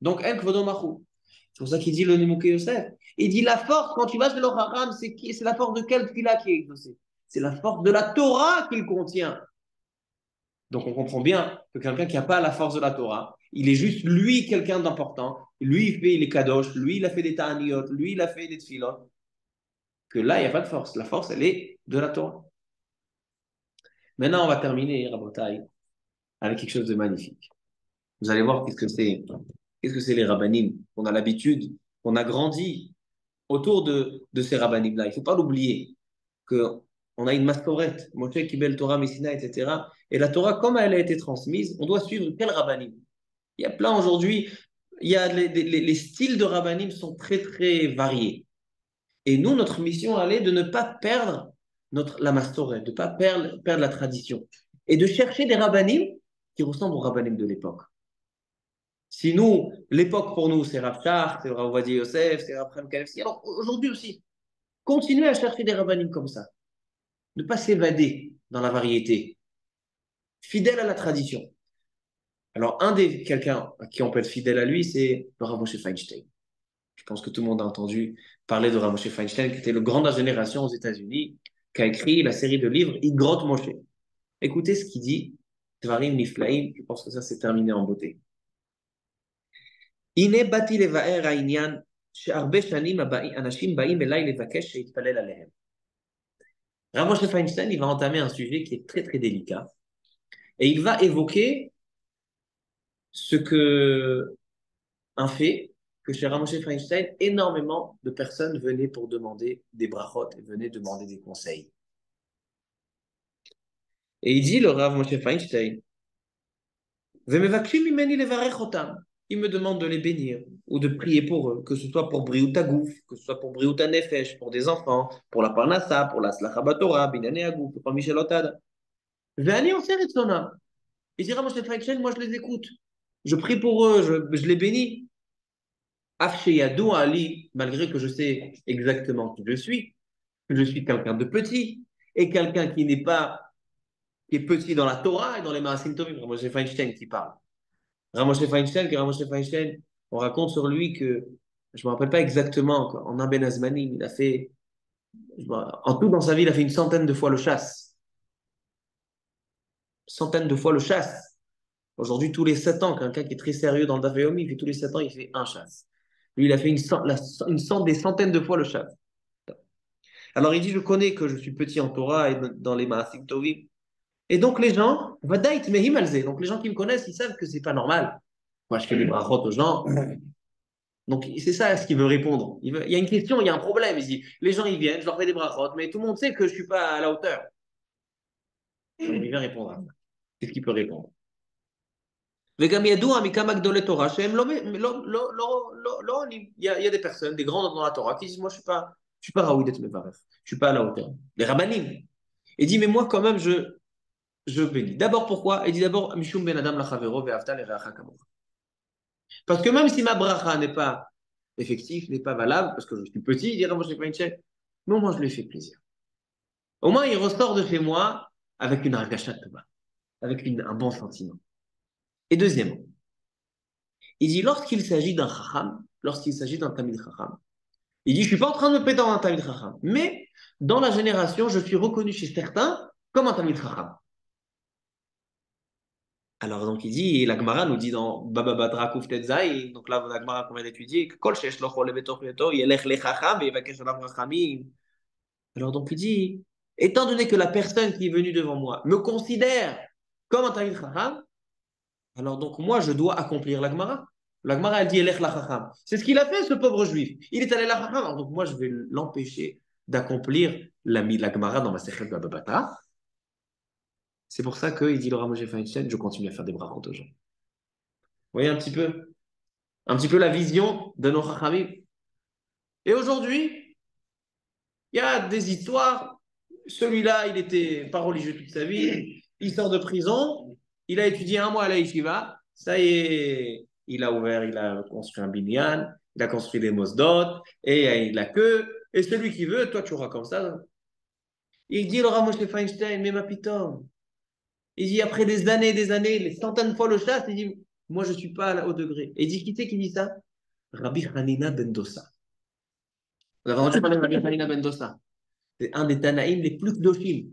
Donc, elle, kvodo machou. C'est pour ça qu'il dit le Nimukei Yosef. Il dit la force, quand tu vas chez le chacham, c'est la force de quel fila qui est exaucée? C'est la force de la Torah qu'il contient. Donc, on comprend bien que quelqu'un qui n'a pas la force de la Torah, il est juste, lui, quelqu'un d'important. Lui, il fait les kadosh, lui, il a fait des ta'aniyot, lui, il a fait des tfilot. Que là, il n'y a pas de force. La force, elle est de la Torah. Maintenant, on va terminer, Rabotai, avec quelque chose de magnifique. Vous allez voir qu'est-ce que c'est. Qu'est-ce que c'est les rabbanim? On a l'habitude, on a grandi autour de ces rabbanim-là. Il ne faut pas l'oublier qu'on a une mastorette, Moshe Kibel Torah Messina, etc. Et la Torah, comme elle a été transmise, on doit suivre quel rabbanim? Il y a plein aujourd'hui, il y a les styles de rabbanim sont très, très variés. Et nous, notre mission, elle est de ne pas perdre la mastorette, de ne pas perdre la tradition. Et de chercher des rabbanim qui ressemblent aux rabbanim de l'époque. Si nous, l'époque pour nous, c'est Rav Shach, c'est Rav Ovadia Yosef, c'est Rav Chaim Kanevski, alors aujourd'hui aussi, continuez à chercher des rabbinim comme ça. Ne pas s'évader dans la variété, fidèle à la tradition. Alors, quelqu'un à qui on peut être fidèle à lui, c'est le Rav Moshe Feinstein. Je pense que tout le monde a entendu parler de Rav Moshe Feinstein, qui était le grand de la génération aux États-Unis, qui a écrit la série de livres Igrot Moshe. Écoutez ce qu'il dit, Dvarim Niflaim, je pense que ça s'est terminé en beauté. הנה באתי לבאר העניין שהרבה שנים אנשים באים אליי לבקש שיתפלל עליהם. Rav Moshe Feinstein, il va entamer un sujet qui est très très délicat et il va évoquer ce que un fait que chez Rav Moshe Feinstein, énormément de personnes venaient pour demander des brachot et venaient demander des conseils. Et il dit le Rav Moshe Feinstein, ומבקשים ממני לברך אותם. Ils me demandent de les bénir ou de prier pour eux, que ce soit pour Briut Agouf, que ce soit pour Briut Nefesh, pour des enfants, pour la Parnassa, pour la Slacha Batorah, Binane Agouf, pour Michel Otada. ואני עושה רצונם. Il dira, Moshe Feinstein, moi je les écoute. Je prie pour eux, je les bénis. Afsheyadou Ali, malgré que je sais exactement qui je suis, que je suis quelqu'un de petit, et quelqu'un qui n'est pas, qui est petit dans la Torah et dans les Maasim Tovim, Rav Moshe Feinstein qui parle. Rav Moshe Feinstein, on raconte sur lui que, je ne me rappelle pas exactement, quoi, en Ben Azmanim, il a fait, en tout dans sa vie, il a fait une centaine de fois le chasse. Centaine de fois le chasse. Aujourd'hui, tous les 7 ans, quelqu'un qui est très sérieux dans le Daf Yomi, il fait tous les 7 ans, il fait un chasse. Lui, il a fait des centaines de fois le chasse. Alors il dit, je connais que je suis petit en Torah et dans les Maasim Tovim. Et donc les gens, Vadaït Mehim Alze, donc les gens qui me connaissent, ils savent que c'est pas normal. Moi, je fais des brachot aux gens. Donc c'est ça ce qu'il veut répondre. Il y a une question, il y a un problème. Il dit, les gens ils viennent, je leur fais des brachot, mais tout le monde sait que je suis pas à la hauteur. Alors, il vient répondre à ça. Qu'est-ce qu'il peut répondre? וגם ידוע מכמה גדולי תורה שהם לא עונים. Il y a des personnes, des grands dans la Torah qui disent, moi je suis pas raoui d'être mevaref, je suis pas à la hauteur. Les rabbanim. Il dit, mais moi quand même je bénis. D'abord pourquoi? Il dit d'abord, Mishum ben Adam la chavero ve'afta l'ereacha kamocha. Parce que même si ma bracha n'est pas effective, n'est pas valable, parce que je suis petit, il dira, moi je n'ai pas une chaîne, mais au moins je lui fais plaisir. Au moins il ressort de chez moi avec une argashat tova, avec un bon sentiment. Et deuxièmement, il dit, lorsqu'il s'agit d'un chacham, lorsqu'il s'agit d'un tamid chacham, il dit, je ne suis pas en train de me prétendre un tamid chacham, mais dans la génération, je suis reconnu chez certains comme un tamid chacham. Alors, donc, il dit, et la Gemara nous dit dans Baba Batra Kuf Tetzaï, donc là, la Gemara qu'on vient d'étudier, que Kol Shesh Lo Chole Betoch Yeto, Yelech Lechacham, et Yevakesh Olav Rachamim. Alors, donc, il dit, étant donné que la personne qui est venue devant moi me considère comme un Tamid Chacham, alors donc, moi, je dois accomplir la Gemara. La Gemara, elle dit, Yelech Lachacham. C'est ce qu'il a fait, ce pauvre juif. Il est allé Lachacham. Alors, donc, moi, je vais l'empêcher d'accomplir la Gemara dans ma Sechet Baba Batra. C'est pour ça qu'il dit le Rav Moshe Feinstein, je continue à faire des brachot aux gens. Vous voyez un petit peu la vision de nos Chachamim. Et aujourd'hui, il y a des histoires. Celui-là, il était pas religieux toute sa vie. Il sort de prison. Il a étudié 1 mois à la yeshiva. Ça y est, il a construit un binyan. Il a construit des mosdot. Et il a que. Et celui qui veut, toi, tu auras comme ça. Il dit le Rav Moshe Feinstein, mais ma pitom. Il dit, après des années, les centaines de fois le chasse, il dit, moi, je ne suis pas au degré. Et il dit, qui c'est qui dit ça? Rabbi Hanina ben Dossa. Vous avez entendu parler de Rabbi Hanina ben Dossa? C'est un des Tanaïm les plus kdoshim.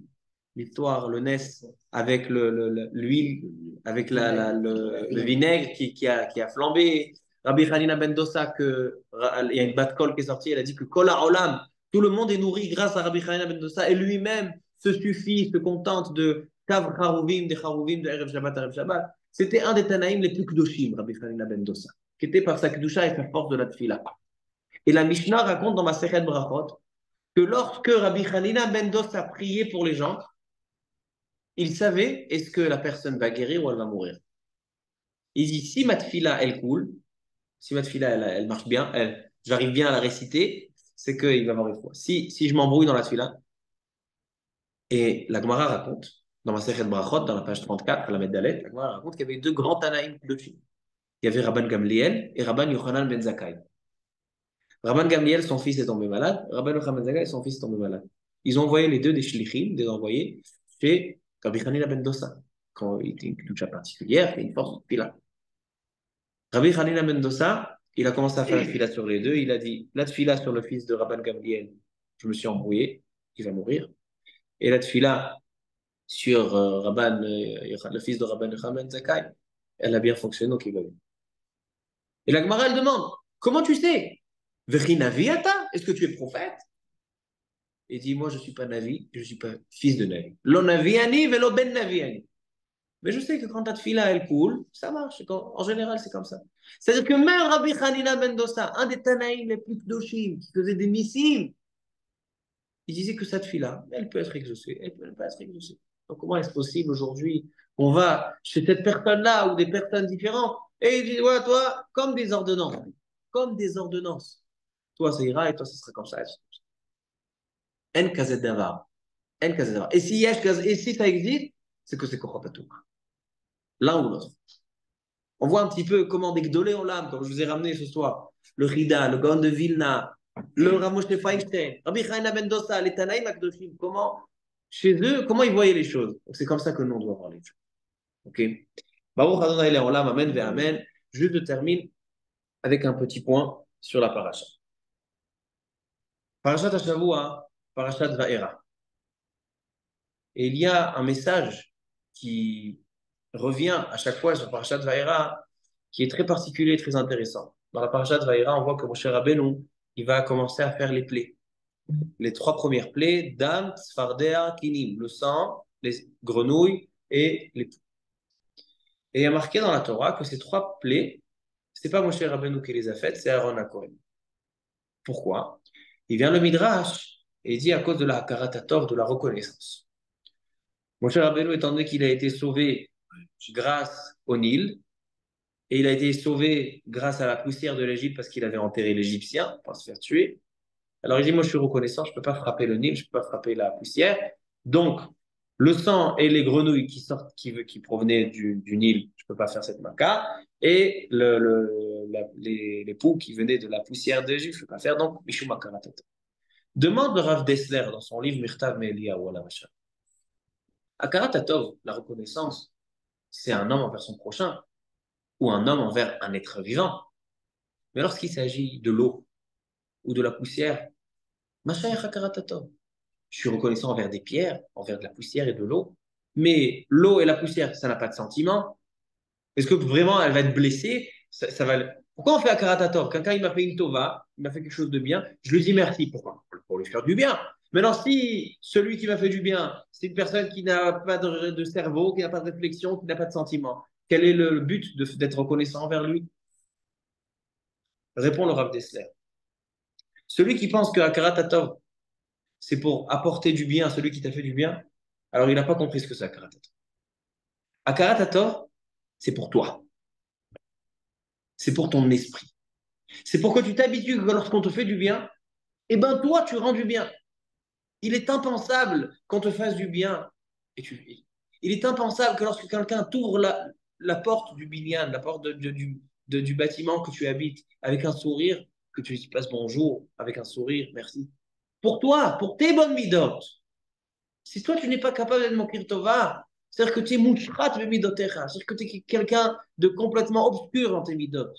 L'histoire, le Nes, avec l'huile, avec le vinaigre qui a flambé. Rabbi Hanina ben Dossa, il y a une bat kol qui est sortie, elle a dit que Kol Olam, tout le monde est nourri grâce à Rabbi Hanina ben Dossa, et lui-même se suffit, se contente de Kav Haruvim, des Haruvim, de Erev Shabbat. C'était un des Tanaïm les plus kdoshim, Rabbi Hanina ben Dossa, qui était par sa kedusha et sa force de la tfila. Et la Mishnah raconte dans ma Sechet Brachot que lorsque Rabbi Hanina ben Dossa priait pour les gens, il savait est-ce que la personne va guérir ou elle va mourir. Il dit si ma tfila elle coule, si ma tfila elle marche bien, j'arrive bien à la réciter, c'est qu'il va avoir une foi. Si je m'embrouille dans la tfila, et la Gemara raconte, dans ma Sechet Brachot, dans la page 34, la Meddalet, la Gemara raconte qu'il y avait 2 grands Tanaïm de Chine. il y avait Rabban Gamliel et Rabban Yochanan ben Zakkai. Rabban Gamliel, son fils est tombé malade. Rabban Yochanan ben Zakkai, son fils est tombé malade. Ils ont envoyé les deux des shlichim, des envoyés, chez Rabbi Hanina ben Dossa, quand il était une toucha particulière, et une force de là. Rabbi Hanina ben Dossa, il a commencé à faire la tfila sur les deux. Il a dit, la tfila sur le fils de Rabban Gamliel, je me suis embrouillé, il va mourir. Et la tfila sur le fils de Rabban Yochanan ben Zakkai, elle a bien fonctionné, donc il va bien. Et la Gemara, elle demande, comment tu sais? Vechi Naviata, est-ce que tu es prophète? Il dit, moi, je ne suis pas Navi, je ne suis pas fils de Navi. Lo Naviani, velo ben Naviani. Mais je sais que quand ta fila, elle coule, ça marche. En général, c'est comme ça. C'est-à-dire que même Rabbi Hanina ben Dossa, un des Tanaïm les plus kdoshim, qui faisait des missiles, il disait que cette fila, elle peut être exaucée, elle peut ne pas être exaucée. Donc, comment est-ce possible aujourd'hui qu'on va chez cette personne-là ou des personnes différentes et il dit, ouais, toi, comme des ordonnances. Comme des ordonnances. Toi, ça ira et toi, ça sera comme ça. En kazet davar. En kazet davar. Et si ça existe, c'est que c'est Kochatatou. L'un ou l'autre. On voit un petit peu comment des Gdolé en l'âme, comme je vous ai ramené ce soir. Le Rida, le Gaon de Vilna, le Ramosh de Feinstein, Rabbi Chaim ben Dossa, les Tanaïm Akdoshim, comment, chez eux, comment ils voyaient les choses. C'est comme ça que nous, on doit voir les choses. Ok? Baruch Adonai Le'olam, Amen ve Amen. Je termine avec un petit point sur la paracha. Parashat Hashavua, Parashat Va'era. Et il y a un message qui revient à chaque fois sur Parashat Va'era, qui est très particulier et très intéressant. Dans la Parashat Va'era, on voit que Moshe Rabbeinu, il va commencer à faire les plaies. Les trois premières plaies, Dam, Tzfardea, Kinim, le sang, les grenouilles et les poux. Et il y a marqué dans la Torah que ces trois plaies, c'est pas Moshe Rabbeinu qui les a faites, c'est Aaron HaKohen. Pourquoi? Il vient le Midrash et il dit à cause de la Hakaratatov, de la reconnaissance. Moshe Rabbeinu, étant donné qu'il a été sauvé grâce au Nil, et il a été sauvé grâce à la poussière de l'Égypte parce qu'il avait enterré l'Égyptien pour se faire tuer. Alors il dit, moi je suis reconnaissant, je ne peux pas frapper le Nil, je ne peux pas frapper la poussière. Donc, le sang et les grenouilles qui sortent, qui provenaient du Nil, je ne peux pas faire cette maca. Et les poux qui venaient de la poussière d'Égypte, je ne peux pas faire. Donc, Mishum Makaratat. Demande le Rav Dessler dans son livre Mirtav Me'Elia ou Alavasha. Akaratatov, la reconnaissance, c'est un homme envers son prochain ou un homme envers un être vivant. Mais lorsqu'il s'agit de l'eau ou de la poussière, Mashayach Akaratatov. Je suis reconnaissant envers des pierres, envers de la poussière et de l'eau. Mais l'eau et la poussière, ça n'a pas de sentiment. Est-ce que vraiment elle va être blessée? Ça va... Pourquoi on fait Akaratatov? Quelqu'un il m'a fait une tova, il m'a fait quelque chose de bien, je lui dis merci. Pourquoi? Pour lui faire du bien. Maintenant, si celui qui m'a fait du bien, c'est une personne qui n'a pas de cerveau, qui n'a pas de réflexion, qui n'a pas de sentiment, quel est le but d'être reconnaissant envers lui? Répond le Rav Dessler. Celui qui pense que Akaratatov, c'est pour apporter du bien à celui qui t'a fait du bien, alors il n'a pas compris ce que c'est Akaratatov. Akaratatov, c'est pour toi. C'est pour ton esprit. C'est pour que tu t'habitues que lorsqu'on te fait du bien, eh ben toi, tu rends du bien. Il est impensable qu'on te fasse du bien et tu vis. Il est impensable que lorsque quelqu'un t'ouvre la porte du binyan, la porte du bâtiment que tu habites, avec un sourire, que tu lui passes bonjour, avec un sourire, merci. Pour toi, pour tes bonnes midotes. Si toi, tu n'es pas capable d'être mokir tova, c'est-à-dire que tu es mouchrat de midotecha, c'est-à-dire que tu es quelqu'un de complètement obscur dans tes midotes.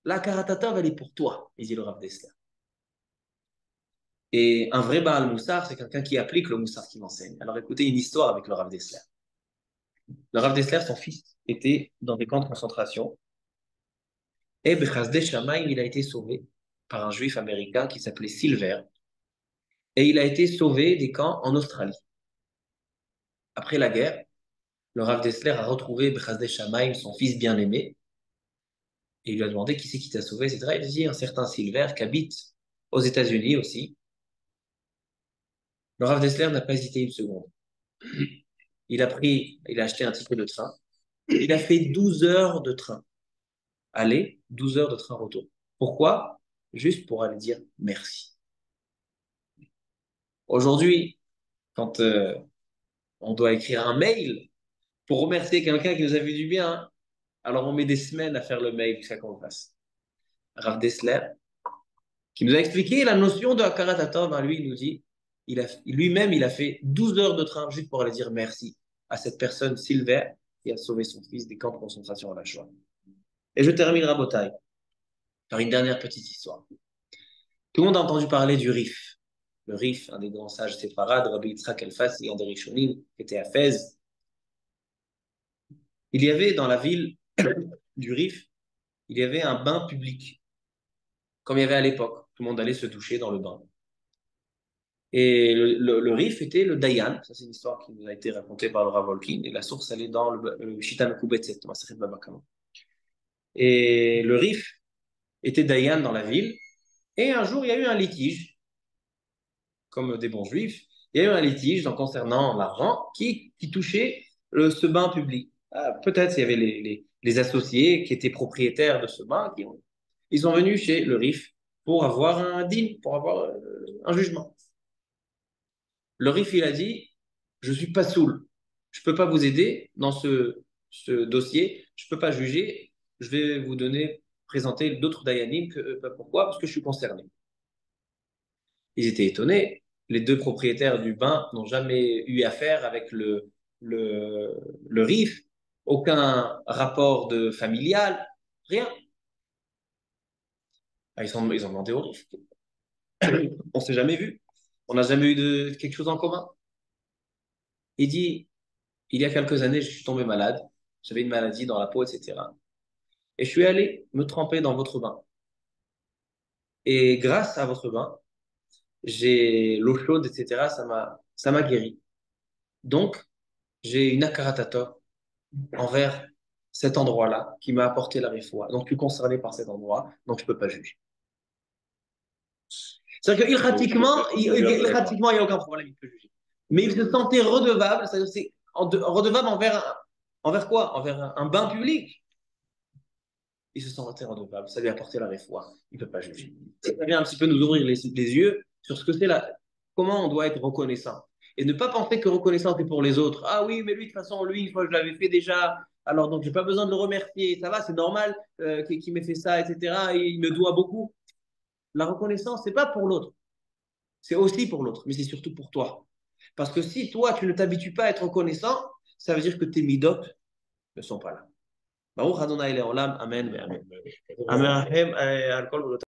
La karatatov, elle est pour toi, dit le Rav Dessler. Et un vrai Baal Moussar, c'est quelqu'un qui applique le Moussar qu'il enseigne. Alors écoutez une histoire avec le Rav Dessler. Le Rav Dessler, son fils, était dans des camps de concentration. Et Bechazde Shamaim, il a été sauvé par un juif américain qui s'appelait Silver. Et il a été sauvé des camps en Australie. Après la guerre, le Rav Dessler a retrouvé Bechazde Shamaim, son fils bien-aimé, et il lui a demandé qui c'est qui t'a sauvé, etc. Il a dit un certain Silver qui habite aux États-Unis aussi. Le Rav Dessler n'a pas hésité une seconde. Il a acheté un ticket de train. Il a fait 12 heures de train. Aller, 12 heures de train retour. Pourquoi? Juste pour aller dire merci. Aujourd'hui, quand on doit écrire un mail pour remercier quelqu'un qui nous a fait du bien, Alors on met des semaines à faire le mail jusqu'à qu'on le fasse. Rav Dessler, qui nous a expliqué la notion de Hakarat Hatov, ben lui, il nous dit, lui-même, il a fait 12 heures de train juste pour aller dire merci à cette personne, Silver, qui a sauvé son fils des camps de concentration à la Shoah. Et je termine Rabotai par une dernière petite histoire. Tout le monde a entendu parler du Rif. Le Rif, un des grands sages séfarades, Rabbi Yitzhak El-Fassi, un des Rishonim, qui était à Fès. Il y avait dans la ville du Rif, il y avait un bain public, comme il y avait à l'époque. Tout le monde allait se doucher dans le bain. Et le Rif était le Dayan. Ça, c'est une histoire qui nous a été racontée par le Rav Volkin. Et la source, elle est dans le Shita Mekubetset, Masechet Baba Kama. Et le Rif était Dayan dans la ville. Et un jour, il y a eu un litige, comme des bons juifs. Il y a eu un litige donc, concernant l'argent qui touchait ce bain public. Peut-être il y avait les associés qui étaient propriétaires de ce bain. Ils sont venus chez le Rif pour avoir un din, pour avoir un jugement. Le Rif, il a dit, je suis pas soul, je peux pas vous aider dans ce dossier, je peux pas juger, je vais vous présenter d'autres dayanim. Pourquoi? Parce que je suis concerné. Ils étaient étonnés. Les deux propriétaires du bain n'ont jamais eu affaire avec le Rif, aucun rapport de familial, rien. Ils ont demandé au Rif. On s'est jamais vu, on n'a jamais eu quelque chose en commun. Il dit, il y a quelques années, je suis tombé malade, j'avais une maladie dans la peau, etc. Et je suis allé me tremper dans votre bain. Et grâce à votre bain, j'ai l'eau chaude, etc. Ça m'a guéri. Donc, j'ai une akaratata envers cet endroit-là qui m'a apporté la réfoua. Donc, je suis concerné par cet endroit, donc je ne peux pas juger. C'est-à-dire que ilchatiquement, il n'y a aucun problème, il peut juger. Mais il se sentait redevable, c'est redevable envers quoi? Envers un bain public. Il se sentait redevable, ça lui a apporté la réfoua. Il ne peut pas juger. Ça vient un petit peu nous ouvrir les yeux sur ce que c'est là, comment on doit être reconnaissant. Et ne pas penser que reconnaissant c'est pour les autres. Ah oui, mais lui, de toute façon, lui, une fois je l'avais fait déjà, alors donc j'ai pas besoin de le remercier. Ça va, c'est normal qu'il m'ait fait ça, etc. Et il me doit beaucoup. La reconnaissance, c'est pas pour l'autre. C'est aussi pour l'autre, mais c'est surtout pour toi. Parce que si toi, tu ne t'habitues pas à être reconnaissant, ça veut dire que tes midotes ne sont pas là. Baruch Adonai Leolam, Amen. Amen. Amen.